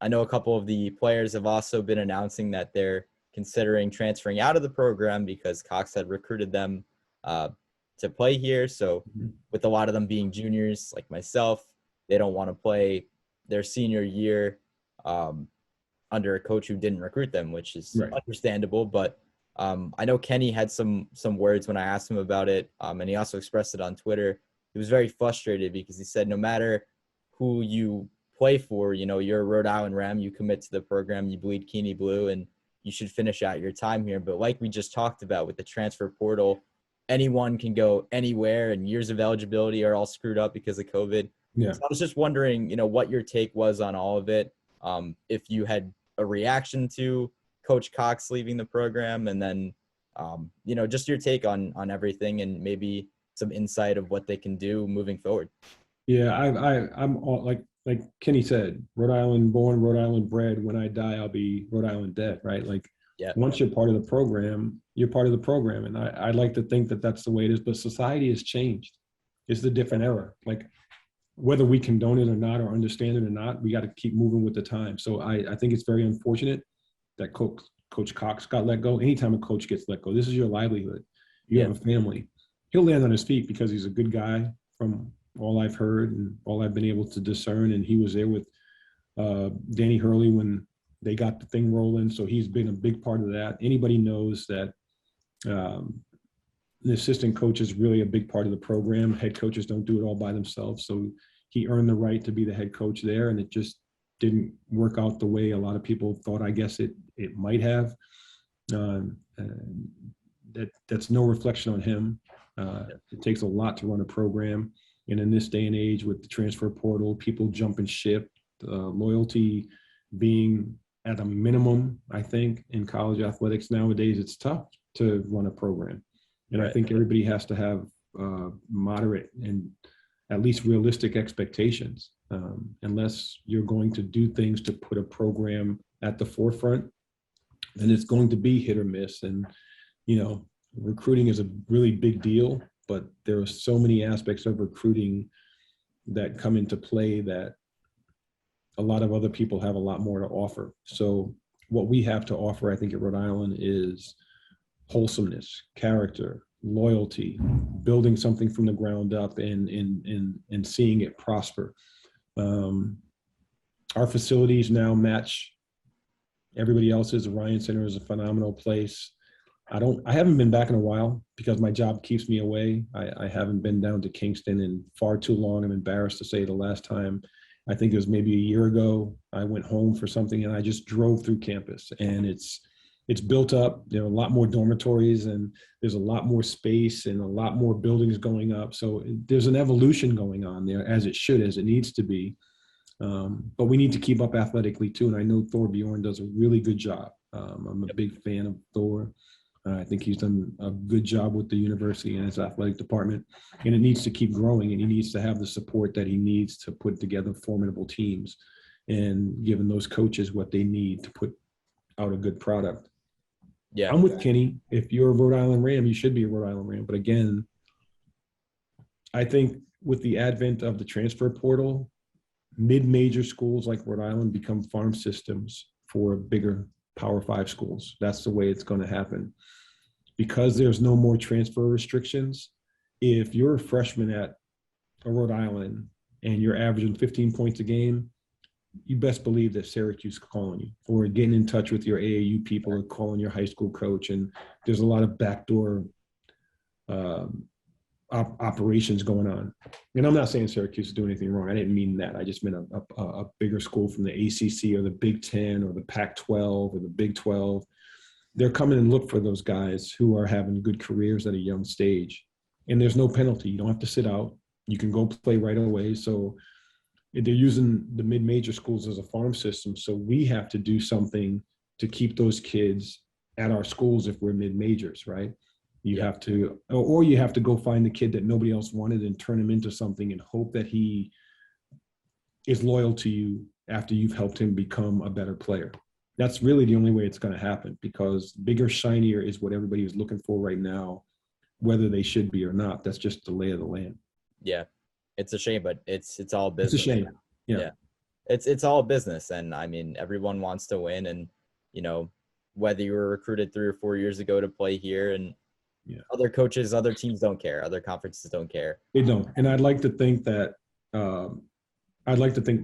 Speaker 2: I know a couple of the players have also been announcing that they're considering transferring out of the program because Cox had recruited them to play here. So with a lot of them being juniors like myself, they don't want to play their senior year under a coach who didn't recruit them, which is understandable. But I know Kenny had some words when I asked him about it, and he also expressed it on Twitter. He was very frustrated because he said no matter who you play for, you're a Rhode Island Ram, you commit to the program, you bleed Keene blue, and you should finish out your time here. But like we just talked about with the transfer portal, anyone can go anywhere, and years of eligibility are all screwed up because of COVID.
Speaker 3: Yeah.
Speaker 2: So I was just wondering, what your take was on all of it. If you had a reaction to Coach Cox leaving the program, and then, just your take on everything, and maybe some insight of what they can do moving forward.
Speaker 3: Yeah, I'm all, like Kenny said, Rhode Island born, Rhode Island bred. When I die, I'll be Rhode Island dead, right? Like, once you're part of the program, you're part of the program. And I like to think that that's the way it is, but society has changed. It's the different era. Like, whether we condone it or not, or understand it or not, we got to keep moving with the time. So I think it's very unfortunate that Coach Cox got let go. Anytime a coach gets let go, this is your livelihood. You have a family. He'll land on his feet because he's a good guy from all I've heard and all I've been able to discern. And he was there with Danny Hurley when they got the thing rolling. So he's been a big part of that. Anybody knows that the assistant coach is really a big part of the program. Head coaches don't do it all by themselves. So he earned the right to be the head coach there, and it just didn't work out the way a lot of people thought. I guess it might have. That's no reflection on him. It takes a lot to run a program. And in this day and age with the transfer portal, people jumping ship, loyalty being at a minimum, I think, in college athletics nowadays, it's tough to run a program. And I think everybody has to have moderate and at least realistic expectations. Unless you're going to do things to put a program at the forefront, then it's going to be hit or miss. And, recruiting is a really big deal, but there are so many aspects of recruiting that come into play that a lot of other people have a lot more to offer. So what we have to offer, I think, at Rhode Island is wholesomeness, character, loyalty, building something from the ground up and seeing it prosper. Our facilities now match everybody else's. The Ryan Center is a phenomenal place. I haven't been back in a while because my job keeps me away. I haven't been down to Kingston in far too long. I'm embarrassed to say the last time, I think it was maybe a year ago, I went home for something and I just drove through campus, and it's built up. There are a lot more dormitories and there's a lot more space and a lot more buildings going up. So there's an evolution going on there, as it should, as it needs to be. But we need to keep up athletically too. And I know Thor Bjorn does a really good job. I'm a big fan of Thor. I think he's done a good job with the university and his athletic department, and it needs to keep growing, and he needs to have the support that he needs to put together formidable teams and giving those coaches what they need to put out a good product. Yeah, I'm with Kenny. If you're a Rhode Island Ram, you should be a Rhode Island Ram. But again, I think with the advent of the transfer portal, mid-major schools like Rhode Island become farm systems for bigger Power 5 schools. That's the way it's going to happen. Because there's no more transfer restrictions, if you're a freshman at a Rhode Island and you're averaging 15 points a game, you best believe that Syracuse is calling you, or getting in touch with your AAU people, or calling your high school coach. And there's a lot of backdoor operations going on. And I'm not saying Syracuse is doing anything wrong. I didn't mean that. I just meant a bigger school from the ACC or the Big Ten or the Pac-12 or the Big 12. They're coming and look for those guys who are having good careers at a young stage. And there's no penalty. You don't have to sit out. You can go play right away. So they're using the mid-major schools as a farm system. So we have to do something to keep those kids at our schools if we're mid-majors, right? You have to, or you have to go find the kid that nobody else wanted and turn him into something and hope that he is loyal to you after you've helped him become a better player. That's really the only way it's going to happen, because bigger, shinier is what everybody is looking for right now, whether they should be or not. That's just the lay of the land.
Speaker 2: Yeah. It's a shame, but it's all business.
Speaker 3: It's a shame. Yeah.
Speaker 2: It's all business. And I mean, everyone wants to win. And, you know, whether you were recruited 3 or 4 years ago to play here, and other coaches, other teams don't care. Other conferences don't care.
Speaker 3: They don't. And I'd like to think that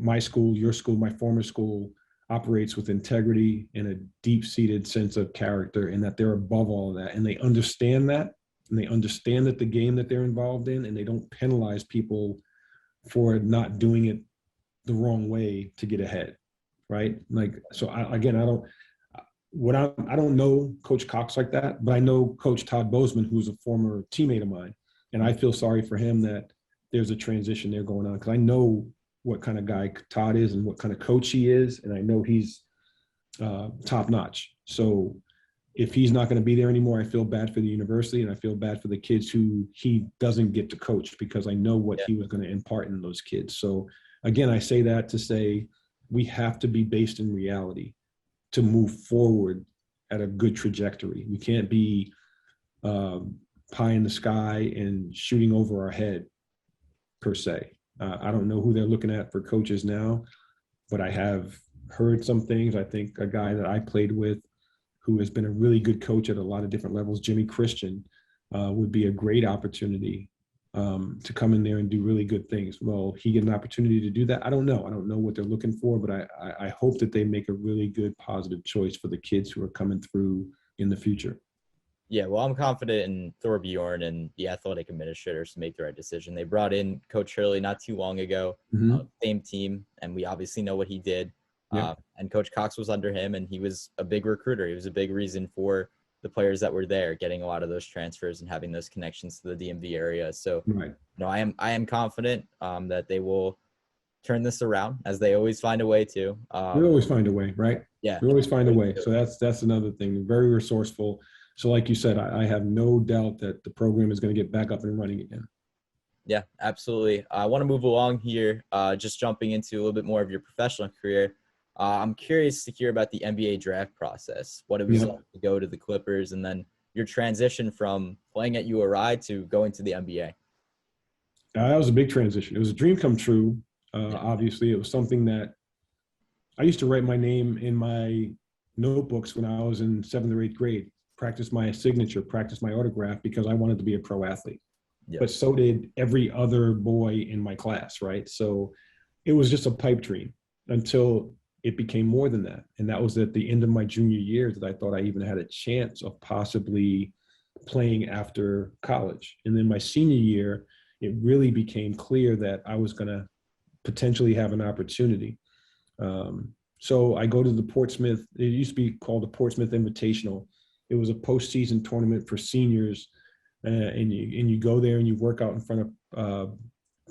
Speaker 3: my school, your school, my former school operates with integrity and a deep-seated sense of character, and that they're above all of that. And they understand that. And they understand that the game that they're involved in, and they don't penalize people for not doing it the wrong way to get ahead, right? Like, so I don't know Coach Cox like that, but I know Coach Todd Bozeman, who's a former teammate of mine, and I feel sorry for him that there's a transition there going on, because I know what kind of guy Todd is and what kind of coach he is, and I know he's top notch. So if he's not going to be there anymore, I feel bad for the university, and I feel bad for the kids who he doesn't get to coach, because I know what he was going to impart in those kids. So again, I say that to say we have to be based in reality to move forward at a good trajectory. We can't be pie in the sky and shooting over our head, per se. I don't know who they're looking at for coaches now, but I have heard some things. I think a guy that I played with, who has been a really good coach at a lot of different levels, Jimmy Christian, would be a great opportunity to come in there and do really good things. Will he get an opportunity to do that? I don't know. I don't know what they're looking for, but I hope that they make a really good, positive choice for the kids who are coming through in the future.
Speaker 2: Yeah, well, I'm confident in Thorbjorn and the athletic administrators to make the right decision. They brought in Coach Hurley not too long ago, same team, and we obviously know what he did. And Coach Cox was under him, and he was a big recruiter. He was a big reason for the players that were there, getting a lot of those transfers and having those connections to the DMV area. So, you know, I am confident that they will turn this around, as they always find a way to.
Speaker 3: We always find a way, right?
Speaker 2: Yeah,
Speaker 3: we always find a way. So that's another thing. Very resourceful. So like you said, I have no doubt that the program is going to get back up and running again.
Speaker 2: Yeah, absolutely. I want to move along here, just jumping into a little bit more of your professional career. I'm curious to hear about the NBA draft process, what it was like to go to the Clippers, and then your transition from playing at URI to going to the NBA.
Speaker 3: That was a big transition. It was a dream come true. Obviously, it was something that I used to write my name in my notebooks when I was in 7th or 8th grade, practice my signature, practice my autograph, because I wanted to be a pro athlete. But so did every other boy in my class, right? So it was just a pipe dream until it became more than that. And that was at the end of my junior year that I thought I even had a chance of possibly playing after college. And then my senior year, it really became clear that I was going to potentially have an opportunity. So I go to the Portsmouth, it used to be called the Portsmouth Invitational. It was a postseason tournament for seniors. And you go there and you work out in front of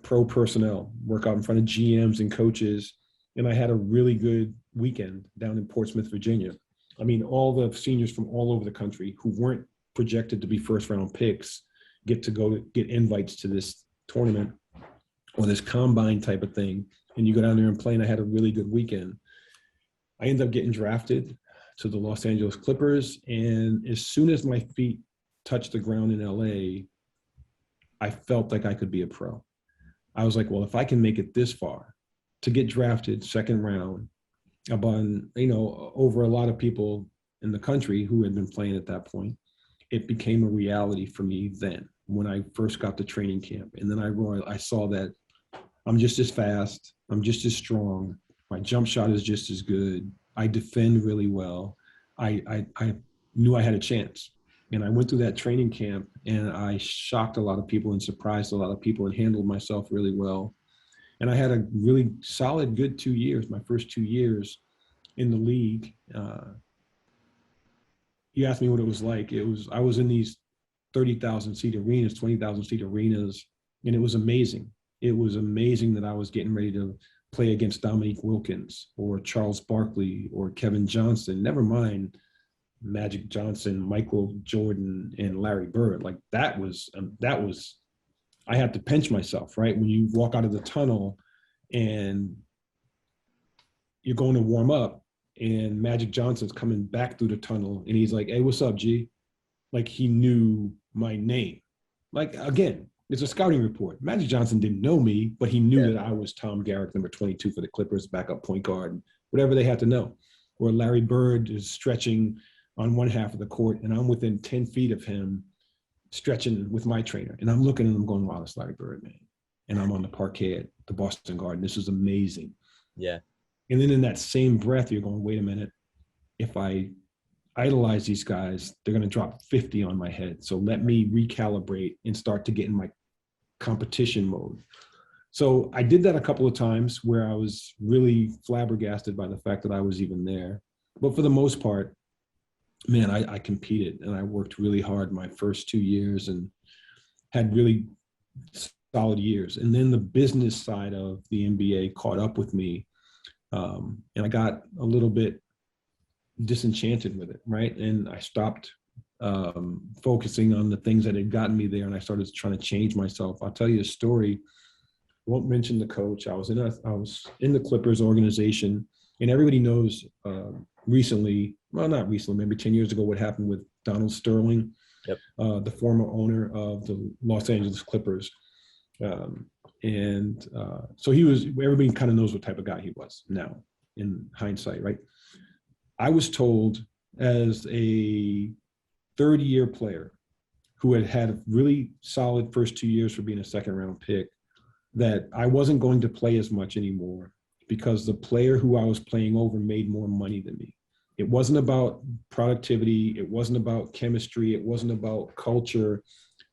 Speaker 3: pro personnel, work out in front of GMs and coaches. And I had a really good weekend down in Portsmouth, Virginia. I mean, all the seniors from all over the country who weren't projected to be first-round picks get to go get invites to this tournament or this combine type of thing. And you go down there and play, and I had a really good weekend. I ended up getting drafted to the Los Angeles Clippers. And as soon as my feet touched the ground in LA, I felt like I could be a pro. I was like, well, if I can make it this far, to get drafted second round over a lot of people in the country who had been playing at that point, it became a reality for me then when I first got to training camp. And then I saw that I'm just as fast, I'm just as strong, my jump shot is just as good, I defend really well. I knew I had a chance. And I went through that training camp, and I shocked a lot of people and surprised a lot of people and handled myself really well. And I had a really solid, good 2 years, my first 2 years in the league. You asked me what it was like. I was in these 30,000 seat arenas, 20,000 seat arenas, and it was amazing. It was amazing that I was getting ready to play against Dominique Wilkins or Charles Barkley or Kevin Johnson, never mind Magic Johnson, Michael Jordan, and Larry Bird. Like that was, I had to pinch myself, right? When you walk out of the tunnel and you're going to warm up and Magic Johnson's coming back through the tunnel and he's like, hey, what's up, G? Like he knew my name. Like, again, it's a scouting report. Magic Johnson didn't know me, but he knew that I was Tom Garrick, number 22 for the Clippers, backup point guard, and whatever they had to know. Or Larry Bird is stretching on one half of the court and I'm within 10 feet of him stretching with my trainer. And I'm looking and I'm going, wow, that's Larry Bird, man. And I'm on the parquet at the Boston Garden. This is amazing.
Speaker 2: Yeah.
Speaker 3: And then in that same breath, you're going, wait a minute. If I idolize these guys, they're going to drop 50 on my head. So let me recalibrate and start to get in my competition mode. So I did that a couple of times where I was really flabbergasted by the fact that I was even there. But for the most part, man, I competed and I worked really hard my first 2 years and had really solid years. And then the business side of the NBA caught up with me. And I got a little bit disenchanted with it, right? And I stopped focusing on the things that had gotten me there, and I started trying to change myself. I'll tell you a story. I won't mention the coach. I was in the Clippers organization, and everybody knows recently, well, not recently, maybe 10 years ago, what happened with Donald Sterling,
Speaker 2: Yep.
Speaker 3: The former owner of the Los Angeles Clippers. So he was, everybody kind of knows what type of guy he was now in hindsight, right? I was told as a third-year player who had had a really solid first 2 years for being a second-round pick that I wasn't going to play as much anymore because the player who I was playing over made more money than me. It wasn't about productivity. It wasn't about chemistry. It wasn't about culture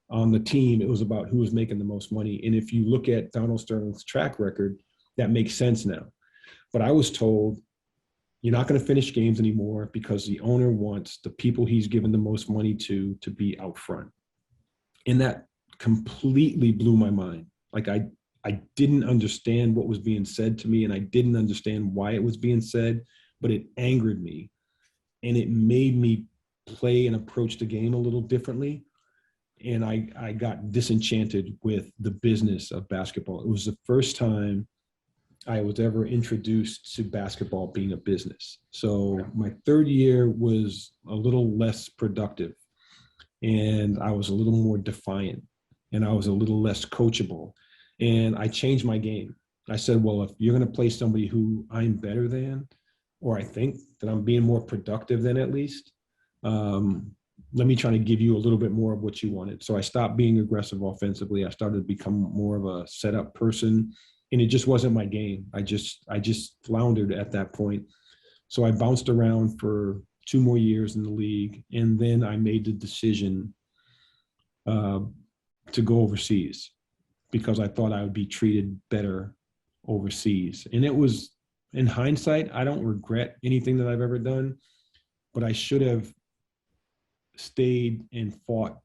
Speaker 3: on the team. It was about who was making the most money. And if you look at Donald Sterling's track record, that makes sense now. But I was told, you're not going to finish games anymore because the owner wants the people he's given the most money to be out front. And that completely blew my mind. Like I didn't understand what was being said to me, and I didn't understand why it was being said, but it angered me. And it made me play and approach the game a little differently. And I got disenchanted with the business of basketball. It was the first time I was ever introduced to basketball being a business. So my third year was a little less productive, and I was a little more defiant, and I was a little less coachable. And I changed my game. I said, well, if you're going to play somebody who I'm better than, or I think that I'm being more productive than at least, let me try to give you a little bit more of what you wanted. So I stopped being aggressive offensively. I started to become more of a setup person. And it just wasn't my game. I just floundered at that point. So I bounced around for 2 more years in the league. And then I made the decision to go overseas because I thought I would be treated better overseas. And it was, in hindsight, I don't regret anything that I've ever done, but I should have stayed and fought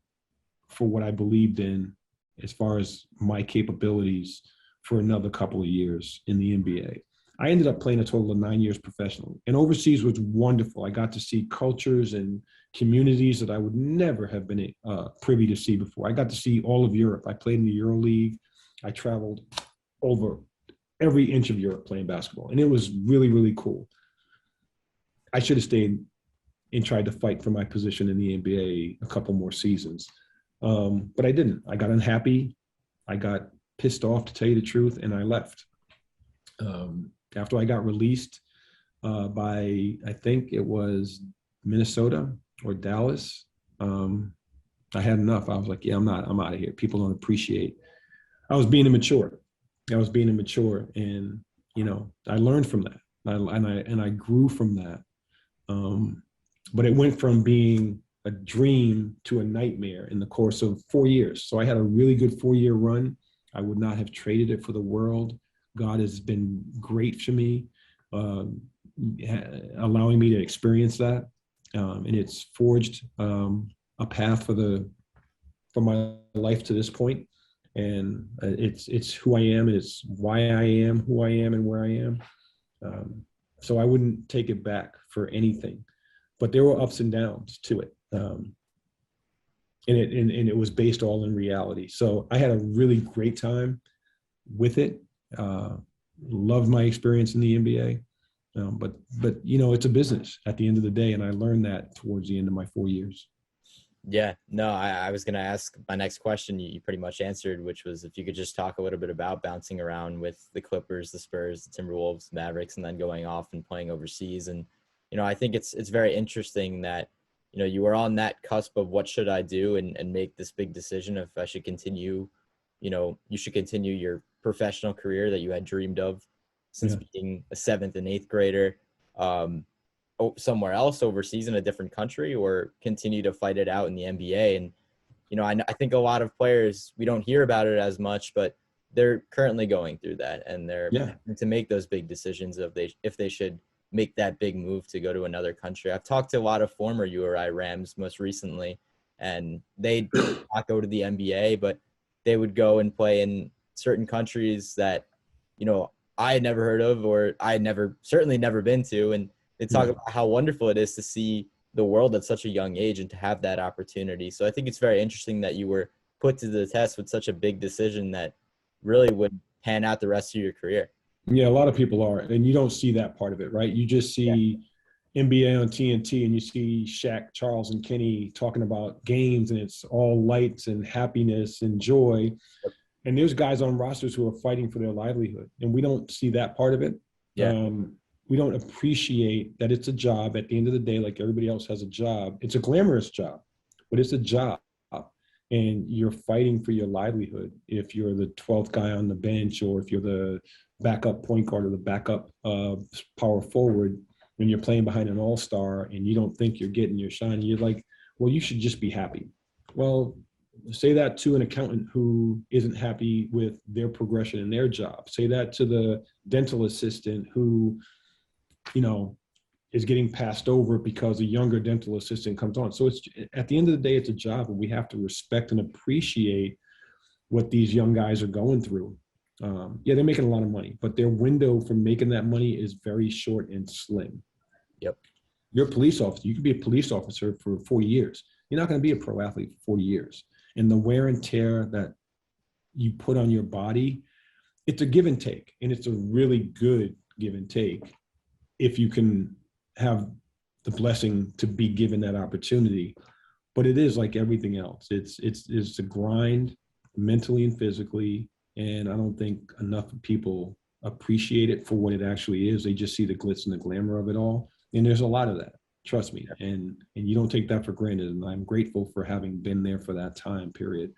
Speaker 3: for what I believed in as far as my capabilities for another couple of years in the NBA. I ended up playing a total of 9 years professionally, and overseas was wonderful. I got to see cultures and communities that I would never have been privy to see before. I got to see all of Europe. I played in the Euro League. I traveled over every inch of Europe playing basketball, and it was really, really cool. I should have stayed and tried to fight for my position in the NBA a couple more seasons, but I didn't. I got unhappy. I got pissed off, to tell you the truth, and I left. After I got released by, I think it was Minnesota or Dallas, I had enough. I was like, yeah, I'm out of here. People don't appreciate. I was being immature. And, you know, I learned from that. And I grew from that. But it went from being a dream to a nightmare in the course of 4 years. So I had a really good 4-year run. I would not have traded it for the world. God has been great for me, allowing me to experience that. And it's forged a path for my life to this point. And it's who I am, and it's why I am who I am and where I am. So I wouldn't take it back for anything. But there were ups and downs to it. And it was based all in reality. So I had a really great time with it. Loved my experience in the NBA. But it's a business at the end of the day, and I learned that towards the end of my 4 years.
Speaker 2: Yeah, no, I was going to ask my next question. You pretty much answered, which was if you could just talk a little bit about bouncing around with the Clippers, the Spurs, the Timberwolves, Mavericks, and then going off and playing overseas. And, I think it's very interesting that, you were on that cusp of what should I do and make this big decision if I should continue, you should continue your professional career that you had dreamed of since being a 7th and 8th grader. Somewhere else overseas in a different country, or continue to fight it out in the NBA. And, I think a lot of players, we don't hear about it as much, but they're currently going through that, and they're to make those big decisions if they should make that big move to go to another country. I've talked to a lot of former URI Rams most recently, and they did not go to the NBA, but they would go and play in certain countries that, I had never heard of, or I had certainly never been to. And they talk about how wonderful it is to see the world at such a young age and to have that opportunity. So I think it's very interesting that you were put to the test with such a big decision that really would pan out the rest of your career.
Speaker 3: Yeah, a lot of people are, and you don't see that part of it, right? You just see NBA on TNT, and you see Shaq, Charles, and Kenny talking about games, and it's all lights and happiness and joy.
Speaker 2: Yep.
Speaker 3: And there's guys on rosters who are fighting for their livelihood, and we don't see that part of it.
Speaker 2: Yeah.
Speaker 3: We don't appreciate that it's a job at the end of the day, like everybody else has a job. It's a glamorous job, but it's a job. And you're fighting for your livelihood if you're the 12th guy on the bench, or if you're the backup point guard or the backup power forward when you're playing behind an all-star and you don't think you're getting your shine. You're like, well, you should just be happy. Well, say that to an accountant who isn't happy with their progression in their job. Say that to the dental assistant who, is getting passed over because a younger dental assistant comes on. So it's, at the end of the day, it's a job, and we have to respect and appreciate what these young guys are going through. They're making a lot of money, but their window for making that money is very short and slim.
Speaker 2: Yep.
Speaker 3: You're a police officer. You could be a police officer for 4 years. You're not going to be a pro athlete for 4 years. And the wear and tear that you put on your body, it's a give and take. And it's a really good give and take if you can have the blessing to be given that opportunity. But it is like everything else. It's a grind mentally and physically. And I don't think enough people appreciate it for what it actually is. They just see the glitz and the glamour of it all. And there's a lot of that, trust me. And you don't take that for granted. And I'm grateful for having been there for that time period.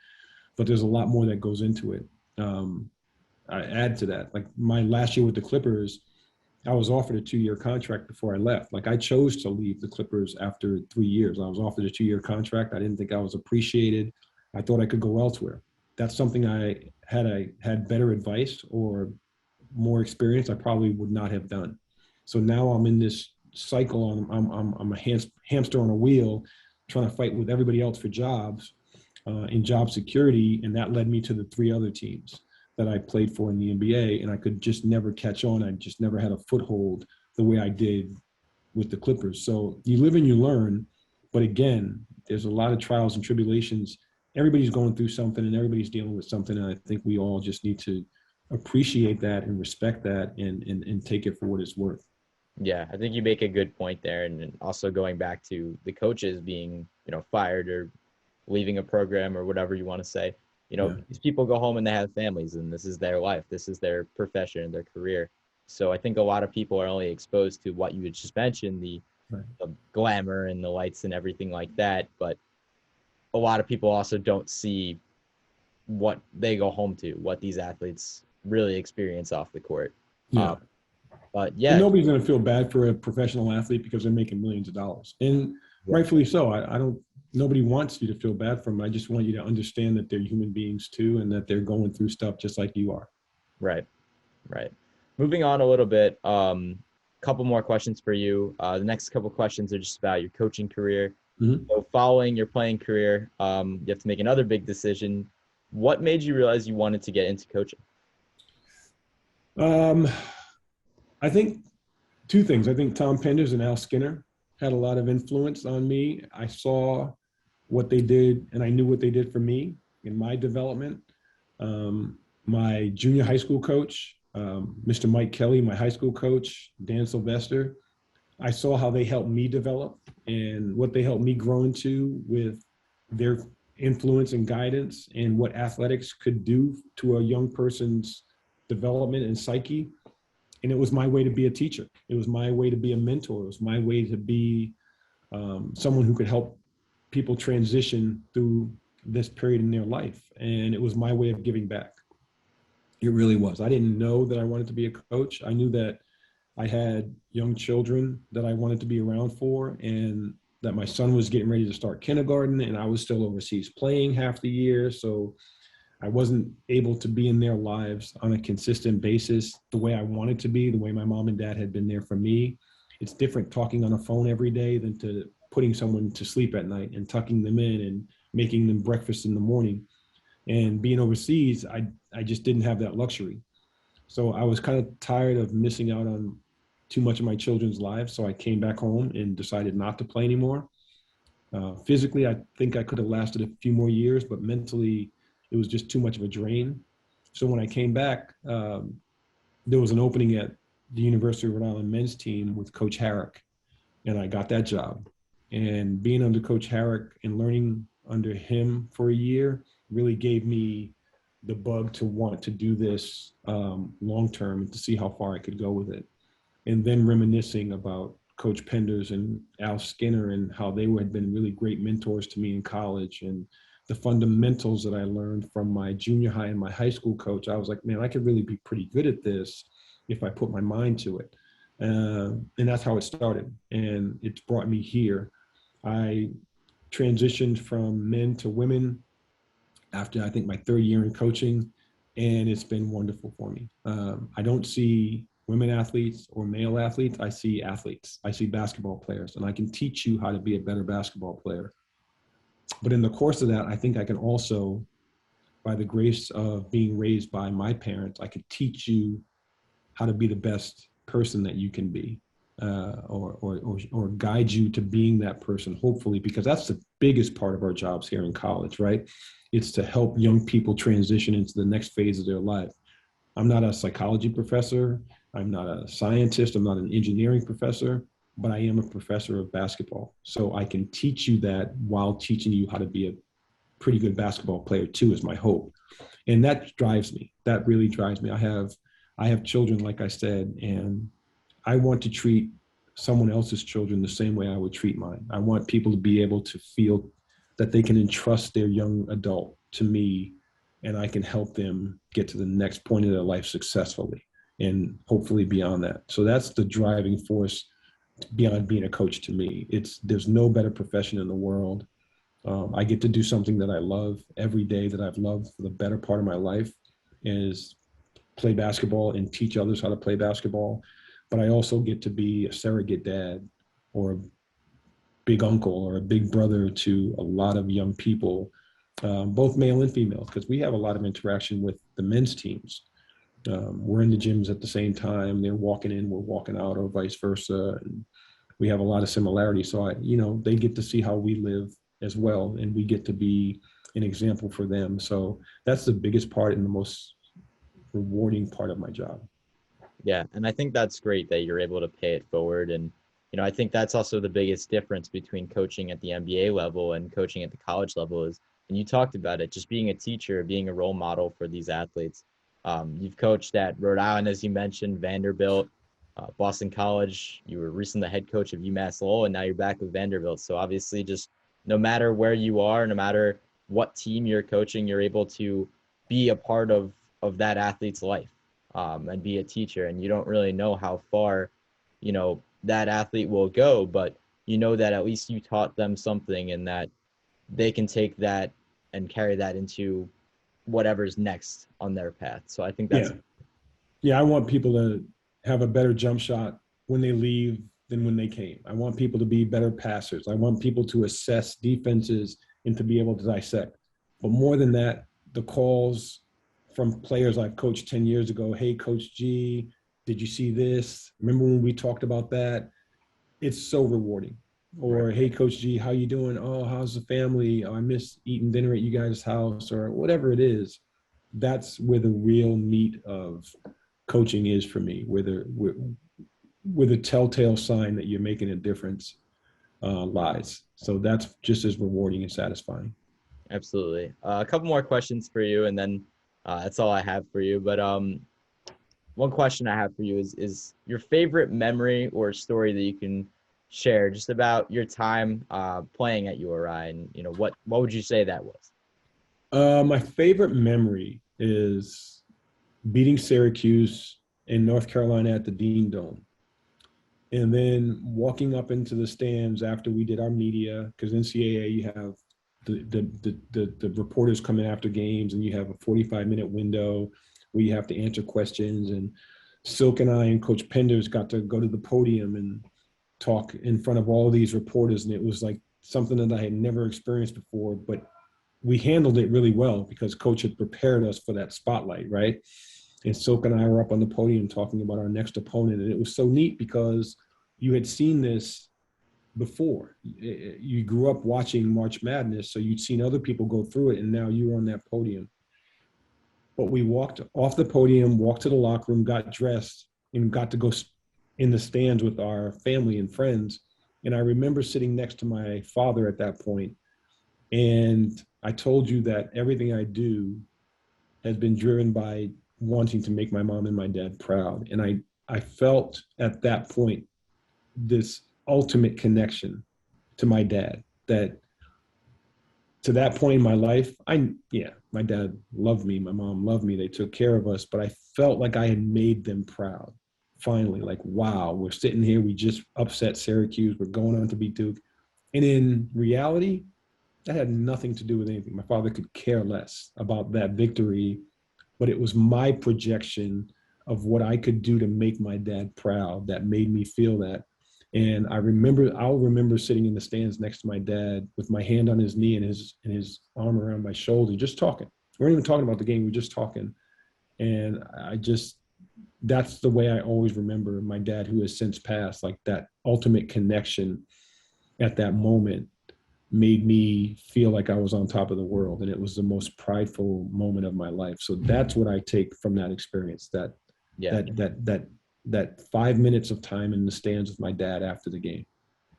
Speaker 3: But there's a lot more that goes into it. I add to that, like my last year with the Clippers, I was offered a 2-year contract before I left. Like I chose to leave the Clippers after 3 years. I was offered a 2-year contract. I didn't think I was appreciated. I thought I could go elsewhere. That's something I had better advice or more experience, I probably would not have done. So now I'm in this cycle. I'm a hamster on a wheel, trying to fight with everybody else for jobs in job security, and that led me to the 3 other teams that I played for in the NBA, and I could just never catch on. I just never had a foothold the way I did with the Clippers. So you live and you learn, but again, there's a lot of trials and tribulations. Everybody's going through something and everybody's dealing with something, and I think we all just need to appreciate that and respect that and take it for what it's worth.
Speaker 2: Yeah, I think you make a good point there. And also going back to the coaches being, fired or leaving a program or whatever you want to say. These people go home and they have families, and this is their life. This is their profession, their career. So I think a lot of people are only exposed to what you had just mentioned, the glamour and the lights and everything like that. But a lot of people also don't see what they go home to, what these athletes really experience off the court.
Speaker 3: Yeah.
Speaker 2: But yeah.
Speaker 3: And nobody's going to feel bad for a professional athlete because they're making millions of dollars. And rightfully so. Nobody wants you to feel bad for them. I just want you to understand that they're human beings too, and that they're going through stuff just like you are.
Speaker 2: Right. Moving on a little bit, couple more questions for you. The next couple questions are just about your coaching career. Mm-hmm. So following your playing career, you have to make another big decision. What made you realize you wanted to get into coaching?
Speaker 3: I think two things. I think Tom Penders and Al Skinner had a lot of influence on me. I saw what they did, and I knew what they did for me in my development. My junior high school coach, Mr. Mike Kelly, my high school coach, Dan Sylvester, I saw how they helped me develop and what they helped me grow into with their influence and guidance and what athletics could do to a young person's development and psyche. And it was my way to be a teacher. It was my way to be a mentor. It was my way to be someone who could help people transition through this period in their life. And it was my way of giving back. It really was. I didn't know that I wanted to be a coach. I knew that I had young children that I wanted to be around for, and that my son was getting ready to start kindergarten, and I was still overseas playing half the year. So I wasn't able to be in their lives on a consistent basis the way I wanted to be, the way my mom and dad had been there for me. It's different talking on a phone every day than to putting someone to sleep at night and tucking them in and making them breakfast in the morning. And being overseas, I just didn't have that luxury. So I was kind of tired of missing out on too much of my children's lives. So I came back home and decided not to play anymore. Physically, I think I could have lasted a few more years, but mentally, it was just too much of a drain. So when I came back, there was an opening at the University of Rhode Island men's team with Coach Garrick, and I got that job. And being under Coach Garrick and learning under him for a year really gave me the bug to want to do this long-term and to see how far I could go with it. And then reminiscing about Coach Penders and Al Skinner and how they had been really great mentors to me in college, and the fundamentals that I learned from my junior high and my high school coach. I was like, man, I could really be pretty good at this if I put my mind to it. And that's how it started. And it's brought me here. I transitioned from men to women after I think my third year in coaching, and it's been wonderful for me. I don't see women athletes or male athletes. I see athletes. I see basketball players, and I can teach you how to be a better basketball player. But in the course of that, I think I can also, by the grace of being raised by my parents, I could teach you how to be the best person that you can be, or guide you to being that person, hopefully, because that's the biggest part of our jobs here in college, right? It's to help young people transition into the next phase of their life. I'm not a psychology professor. I'm not a scientist. I'm not an engineering professor, but I am a professor of basketball. So I can teach you that while teaching you how to be a pretty good basketball player too, is my hope. And that drives me. That really drives me. I have children, like I said, and I want to treat someone else's children the same way I would treat mine. I want people to be able to feel that they can entrust their young adult to me, and I can help them get to the next point of their life successfully and hopefully beyond that. So that's the driving force beyond being a coach to me. There's no better profession in the world. I get to do something that I love every day, that I've loved for the better part of my life, is play basketball and teach others how to play basketball. But I also get to be a surrogate dad or a big uncle or a big brother to a lot of young people, both male and female, because we have a lot of interaction with the men's teams. We're in the gyms at the same time. They're walking in, we're walking out, or vice versa. And we have a lot of similarities. So they get to see how we live as well, and we get to be an example for them. So that's the biggest part and the most rewarding part of my job.
Speaker 2: Yeah, and I think that's great that you're able to pay it forward. And, I think that's also the biggest difference between coaching at the NBA level and coaching at the college level is, and you talked about it, just being a teacher, being a role model for these athletes. You've coached at Rhode Island, as you mentioned, Vanderbilt, Boston College. You were recently the head coach of UMass Lowell, and now you're back with Vanderbilt. So obviously, just no matter where you are, no matter what team you're coaching, you're able to be a part of that athlete's life, and be a teacher. And you don't really know how far, that athlete will go, but that at least you taught them something, and that they can take that and carry that into whatever's next on their path. So I think that's
Speaker 3: yeah. I want people to have a better jump shot when they leave than when they came. I want people to be better passers. I want people to assess defenses and to be able to dissect. But more than that, the calls from players I've coached 10 years ago. Hey, Coach G, did you see this? Remember when we talked about that? It's so rewarding. Or,
Speaker 2: Right.
Speaker 3: hey, Coach G, how you doing? Oh, how's the family? Oh, I miss eating dinner at you guys' house, or whatever it is. That's where the real meat of coaching is for me, where the telltale sign that you're making a difference lies. So that's just as rewarding and satisfying.
Speaker 2: Absolutely. A couple more questions for you, and then that's all I have for you. But one question I have for you is your favorite memory or story that you can share just about your time playing at URI, and what would you say that was?
Speaker 3: My favorite memory is beating Syracuse in North Carolina at the Dean Dome. And then walking up into the stands after we did our media, because NCAA, you have the reporters coming after games, and you have a 45-minute window where you have to answer questions. And Silk and I and Coach Penders got to go to the podium and talk in front of all of these reporters. And it was like something that I had never experienced before, but we handled it really well because Coach had prepared us for that spotlight, right? And Silk and I were up on the podium talking about our next opponent. And it was so neat because you had seen this before. You grew up watching March Madness, so you'd seen other people go through it, and now you were on that podium. But we walked off the podium, walked to the locker room, got dressed, and got to go in the stands with our family and friends. And I remember sitting next to my father at that point, and I told you that everything I do has been driven by wanting to make my mom and my dad proud. And I felt at that point this ultimate connection to my dad, that to that point in my life, my dad loved me, my mom loved me, they took care of us, but I felt like I had made them proud. Finally, like, wow, we're sitting here, we just upset Syracuse, we're going on to beat Duke. And in reality, that had nothing to do with anything. My father could care less about that victory, but it was my projection of what I could do to make my dad proud that made me feel that. And I'll remember sitting in the stands next to my dad with my hand on his knee and his arm around my shoulder, just talking. We weren't even talking about the game, we were just talking. And that's the way I always remember my dad, who has since passed. Like, that ultimate connection at that moment made me feel like I was on top of the world. And it was the most prideful moment of my life. So that's what I take from that experience, that 5 minutes of time in the stands with my dad after the game.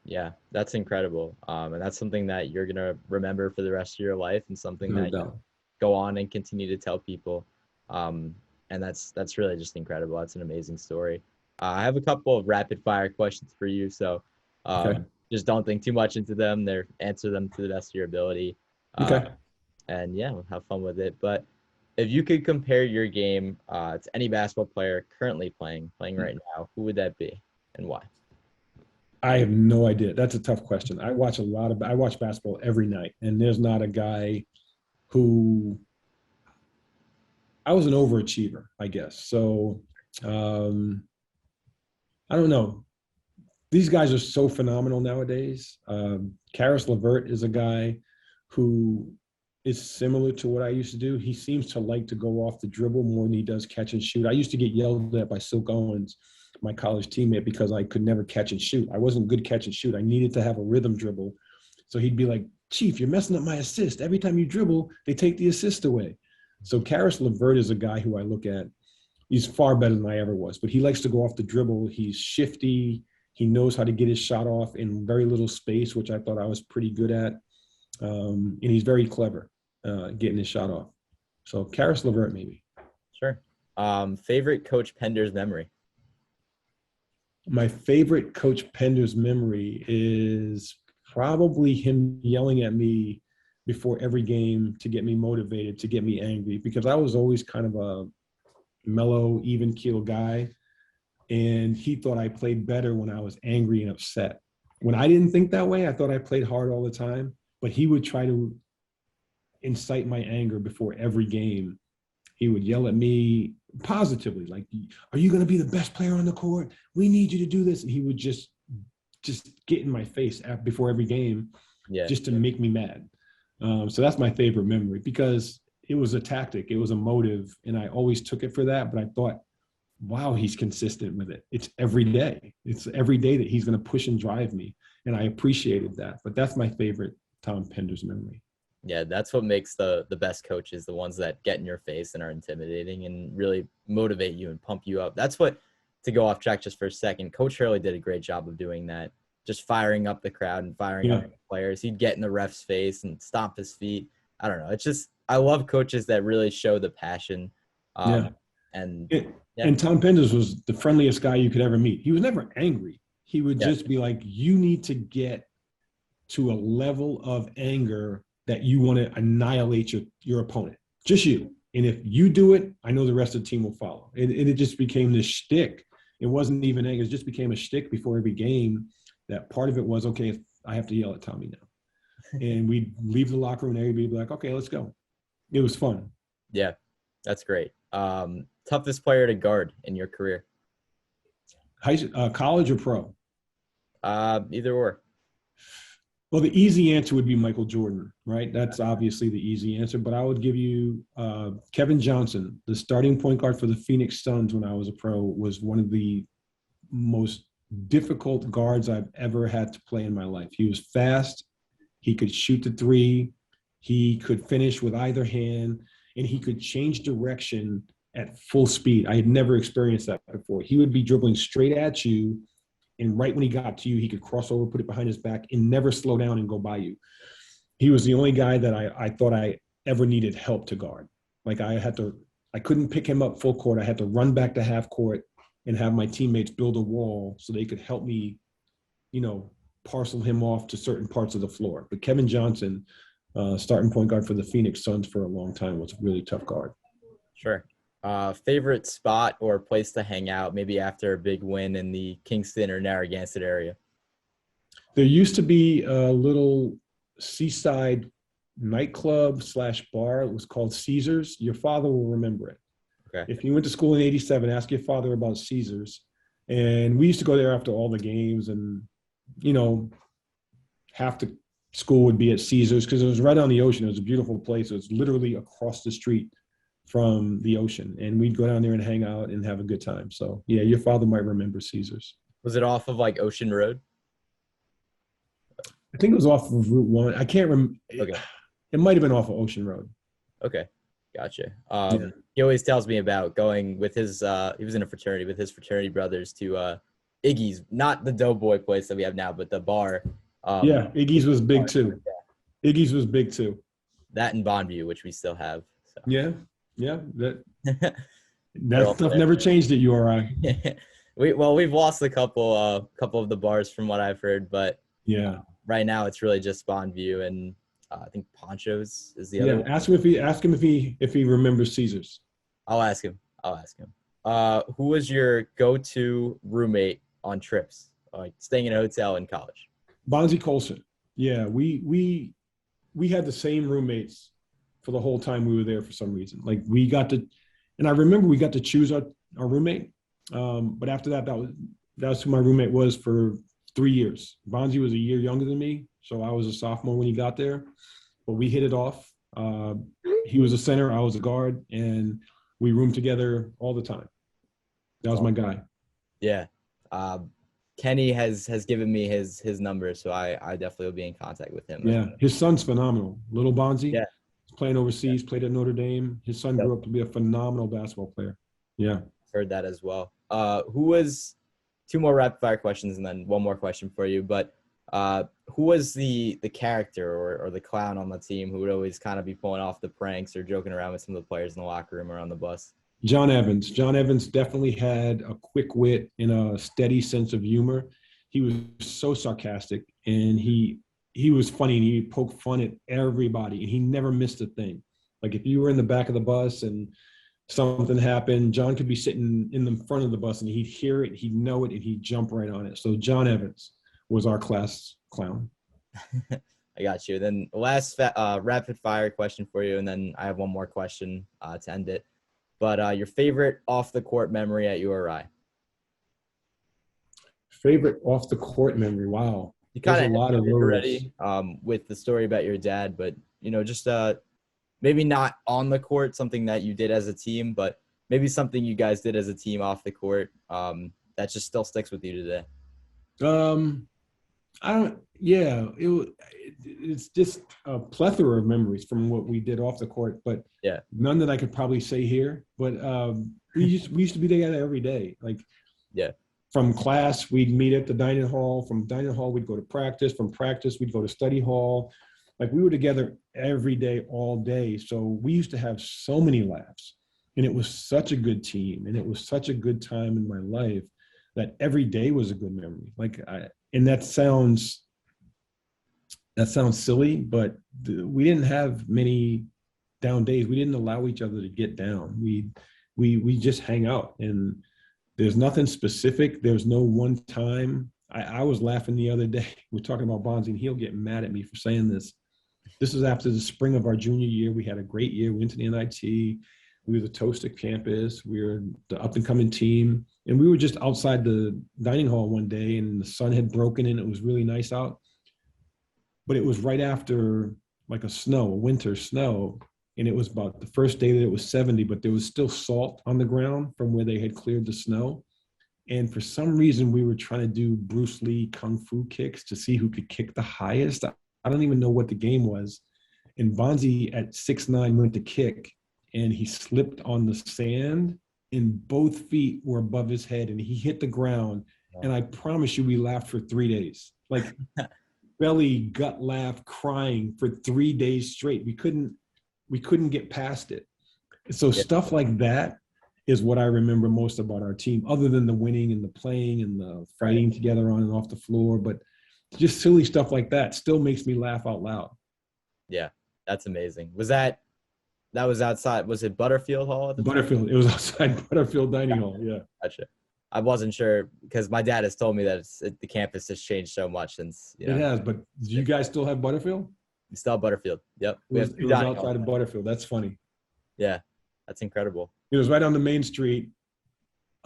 Speaker 2: Yeah, that's incredible. And that's something that you're going to remember for the rest of your life, and something that you go on and continue to tell people. And that's really just incredible. That's an amazing story. I have a couple of rapid fire questions for you. So just don't think too much into them. Answer them to the best of your ability. And yeah, we'll have fun with it. But if you could compare your game to any basketball player currently playing right now, who would that be and why?
Speaker 3: I have no idea. That's a tough question. I watch basketball every night, and there's not a guy who – I was an overachiever, I guess. So I don't know. These guys are so phenomenal nowadays. Karis LeVert is a guy who is similar to what I used to do. He seems to like to go off the dribble more than he does catch and shoot. I used to get yelled at by Silk Owens, my college teammate, because I could never catch and shoot. I wasn't good catch and shoot. I needed to have a rhythm dribble. So he'd be like, Chief, you're messing up my assist. Every time you dribble, they take the assist away. So Karis LeVert is a guy who I look at. He's far better than I ever was, but he likes to go off the dribble. He's shifty. He knows how to get his shot off in very little space, which I thought I was pretty good at. And he's very clever getting his shot off. So Karis LeVert, maybe.
Speaker 2: Sure. Favorite Coach Penders memory?
Speaker 3: My favorite Coach Penders memory is probably him yelling at me before every game to get me motivated, to get me angry, because I was always kind of a mellow, even keel guy. And he thought I played better when I was angry and upset. When I didn't think that way, I thought I played hard all the time, but he would try to incite my anger before every game. He would yell at me positively, like, are you going to be the best player on the court? We need you to do this. And he would just get in my face before every game, just to make me mad. So that's my favorite memory, because it was a tactic. It was a motive. And I always took it for that. But I thought, wow, he's consistent with it. It's every day. It's every day that he's going to push and drive me. And I appreciated that. But that's my favorite Tom Penders memory.
Speaker 2: Yeah, that's what makes the best coaches, the ones that get in your face and are intimidating and really motivate you and pump you up. That's what, to go off track just for a second, Coach Hurley did a great job of doing that, just firing up the crowd and firing up the players. He'd get in the ref's face and stomp his feet. I don't know. It's just, I love coaches that really show the passion. And
Speaker 3: Tom Penders was the friendliest guy you could ever meet. He was never angry. He would just be like, you need to get to a level of anger that you want to annihilate your opponent, just you. And if you do it, I know the rest of the team will follow. And it just became this shtick. It wasn't even anger. It just became a shtick before every game. That part of it was, okay, I have to yell at Tommy now. And we'd leave the locker room and everybody would be like, okay, let's go. It was fun.
Speaker 2: Yeah, that's great. Toughest player to guard in your career?
Speaker 3: College or pro?
Speaker 2: Either or.
Speaker 3: Well, the easy answer would be Michael Jordan, right? That's obviously the easy answer. But I would give you Kevin Johnson, the starting point guard for the Phoenix Suns when I was a pro, was one of the most difficult guards I've ever had to play in my life. He was fast. He could shoot the three. He could finish with either hand. And he could change direction at full speed. I had never experienced that before. He would be dribbling straight at you. And right when he got to you, he could cross over, put it behind his back, and never slow down and go by you. He was the only guy that I thought I ever needed help to guard. Like I couldn't pick him up full court. I had to run back to half court and have my teammates build a wall so they could help me, parcel him off to certain parts of the floor. But Kevin Johnson, starting point guard for the Phoenix Suns for a long time, was a really tough guard.
Speaker 2: Sure. Favorite spot or place to hang out, maybe after a big win in the Kingston or Narragansett area?
Speaker 3: There used to be a little seaside nightclub / bar. It was called Caesars. Your father will remember it.
Speaker 2: Okay.
Speaker 3: If you went to school in '87, ask your father about Caesars. And we used to go there after all the games, and, half the school would be at Caesars because it was right on the ocean. It was a beautiful place. It was literally across the street from the ocean, and we'd go down there and hang out and have a good time. So yeah, your father might remember Caesars.
Speaker 2: Was it off of like Ocean Road?
Speaker 3: I think it was off of Route 1. I can't remember.
Speaker 2: Okay.
Speaker 3: It might have been off of Ocean Road.
Speaker 2: Okay. Gotcha. He always tells me about going with his he was in a fraternity with his fraternity brothers to Iggy's, not the Doughboy place that we have now, but the bar.
Speaker 3: Iggy's was big too. Yeah. Iggy's was big too.
Speaker 2: That in Bonneview, which we still have. So.
Speaker 3: Yeah. That stuff never changed at URI.
Speaker 2: We've lost a couple of the bars from what I've heard, but right now it's really just Bonneview and I think Poncho's is the other one.
Speaker 3: Ask him if he remembers Caesars.
Speaker 2: I'll ask him. Who was your go-to roommate on trips, like staying in a hotel in college?
Speaker 3: Bonzi Colson. Yeah, we had the same roommates for the whole time we were there for some reason. Like and I remember we got to choose our roommate. But after that was who my roommate was for 3 years. Bonzi was a year younger than me, so I was a sophomore when he got there. But we hit it off. He was a center, I was a guard, and we roomed together all the time. That was my guy. Yeah.
Speaker 2: Kenny has given me his number, so I definitely will be in contact with him.
Speaker 3: Yeah, his son's phenomenal. Little Bonzi.
Speaker 2: Yeah.
Speaker 3: Playing overseas, played at Notre Dame. His son grew up to be a phenomenal basketball player. Yeah.
Speaker 2: Heard that as well. Who was – 2 more rapid-fire questions and then 1 more question for you. But who was the character or the clown on the team who would always kind of be pulling off the pranks or joking around with some of the players in the locker room or on the bus?
Speaker 3: John Evans. John Evans definitely had a quick wit and a steady sense of humor. He was so sarcastic, and he was funny, and he poked fun at everybody, and he never missed a thing. Like if you were in the back of the bus and something happened, John could be sitting in the front of the bus and he'd hear it, he'd know it, and he'd jump right on it. So John Evans was our class clown.
Speaker 2: I got you. Then last rapid fire question for you, and then I have 1 more question to end it. But your favorite off the court memory at URI?
Speaker 3: Favorite off the court memory? Wow.
Speaker 2: You kind of a lot of already with the story about your dad, but just maybe not on the court, something that you did as a team, but maybe something you guys did as a team off the court that just still sticks with you today?
Speaker 3: It's just a plethora of memories from what we did off the court, but none that I could probably say here. But we used to be together every day. Like, from class, we'd meet at the dining hall. From dining hall, we'd go to practice. From practice, we'd go to study hall. Like, we were together every day, all day. So we used to have so many laughs, and it was such a good team, and it was such a good time in my life that every day was a good memory. And that sounds silly, but we didn't have many down days. We didn't allow each other to get down. We just hang out, and there's nothing specific. There's no one time. I was laughing the other day. We're talking about Bonzi, and he'll get mad at me for saying this. This is after the spring of our junior year. We had a great year. We went to the NIT. We were the toast of campus. We were the up-and-coming team. And we were just outside the dining hall one day, and the sun had broken and it was really nice out. But it was right after like a winter snow. And it was about the first day that it was 70, but there was still salt on the ground from where they had cleared the snow. And for some reason, we were trying to do Bruce Lee Kung Fu kicks to see who could kick the highest. I don't even know what the game was. And Bonzi at 6'9" went to kick, and he slipped on the sand, and both feet were above his head, and he hit the ground. And I promise you, we laughed for 3 days. Like, belly, gut laugh, crying for 3 days straight. We couldn't get past it. So stuff like that is what I remember most about our team, other than the winning and the playing and the fighting together on and off the floor. But just silly stuff like that still makes me laugh out loud.
Speaker 2: Yeah, that's amazing. That was outside? Was it Butterfield Hall at the
Speaker 3: Butterfield. It was outside Butterfield Dining Hall. Yeah.
Speaker 2: Gotcha. I wasn't sure because my dad has told me that the campus has changed so much since.
Speaker 3: It has, but do you guys still have Butterfield?
Speaker 2: We still have Butterfield. Yep.
Speaker 3: It was outside of Butterfield. That's funny.
Speaker 2: Yeah, that's incredible.
Speaker 3: It was right on the main street.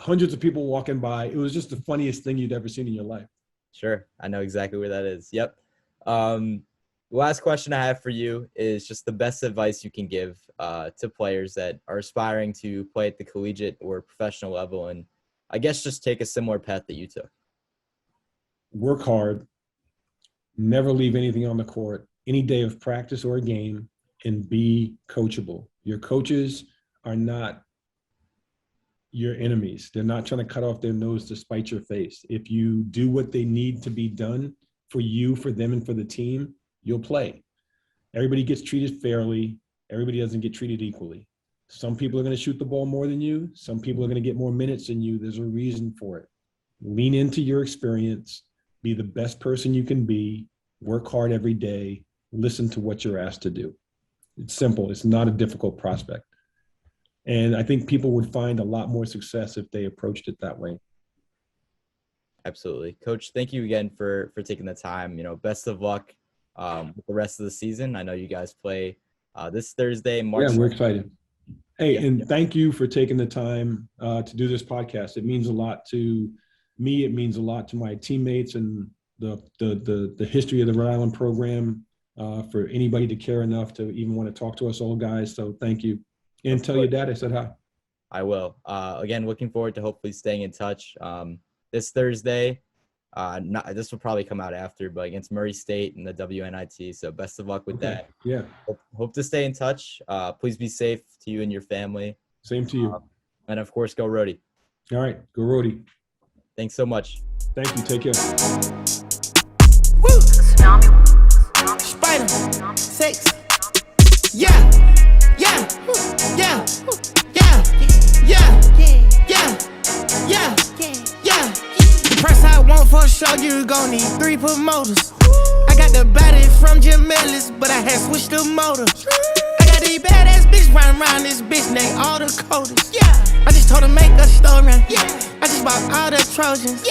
Speaker 3: Hundreds of people walking by. It was just the funniest thing you'd ever seen in your life.
Speaker 2: Sure. I know exactly where that is. Yep. Last question I have for you is just the best advice you can give to players that are aspiring to play at the collegiate or professional level, and I guess just take a similar path that you took.
Speaker 3: Work hard. Never leave anything on the court, any day of practice or a game, and be coachable. Your coaches are not your enemies. They're not trying to cut off their nose to spite your face. If you do what they need to be done for you, for them, and for the team, you'll play. Everybody gets treated fairly. Everybody doesn't get treated equally. Some people are going to shoot the ball more than you. Some people are going to get more minutes than you. There's a reason for it. Lean into your experience. Be the best person you can be. Work hard every day. Listen to what you're asked to do. It's simple. It's not a difficult prospect. And I think people would find a lot more success if they approached it that way.
Speaker 2: Absolutely. Coach, thank you again for taking the time. Best of luck with the rest of the season. I know you guys play this Thursday, March.
Speaker 3: Yeah, we're excited. Hey, and thank you for taking the time to do this podcast. It means a lot to me. It means a lot to my teammates and the history of the Rhode Island program for anybody to care enough to even want to talk to us old guys. So thank you. And tell your dad I said hi.
Speaker 2: I will. Again, looking forward to hopefully staying in touch. This Thursday, this will probably come out after, but against Murray State and the WNIT. So best of luck with that.
Speaker 3: Yeah.
Speaker 2: Hope to stay in touch. Please be safe to you and your family.
Speaker 3: Same to you.
Speaker 2: And of course, go Rhody.
Speaker 3: All right. Go Rhody.
Speaker 2: Thanks so much.
Speaker 3: Thank you. Take care.
Speaker 1: Woo! Tsunami.
Speaker 4: Spider. 6. Yeah. Yeah. Yeah. Yeah. Yeah. Yeah. Yeah. The price I want for sure, you gon' need 3 promoters. I got the body from Jim Ellis, but I had switched the motor. I got these badass bitch running around this bitch named all the coders. I just told her make a story. I just bought all the Trojans.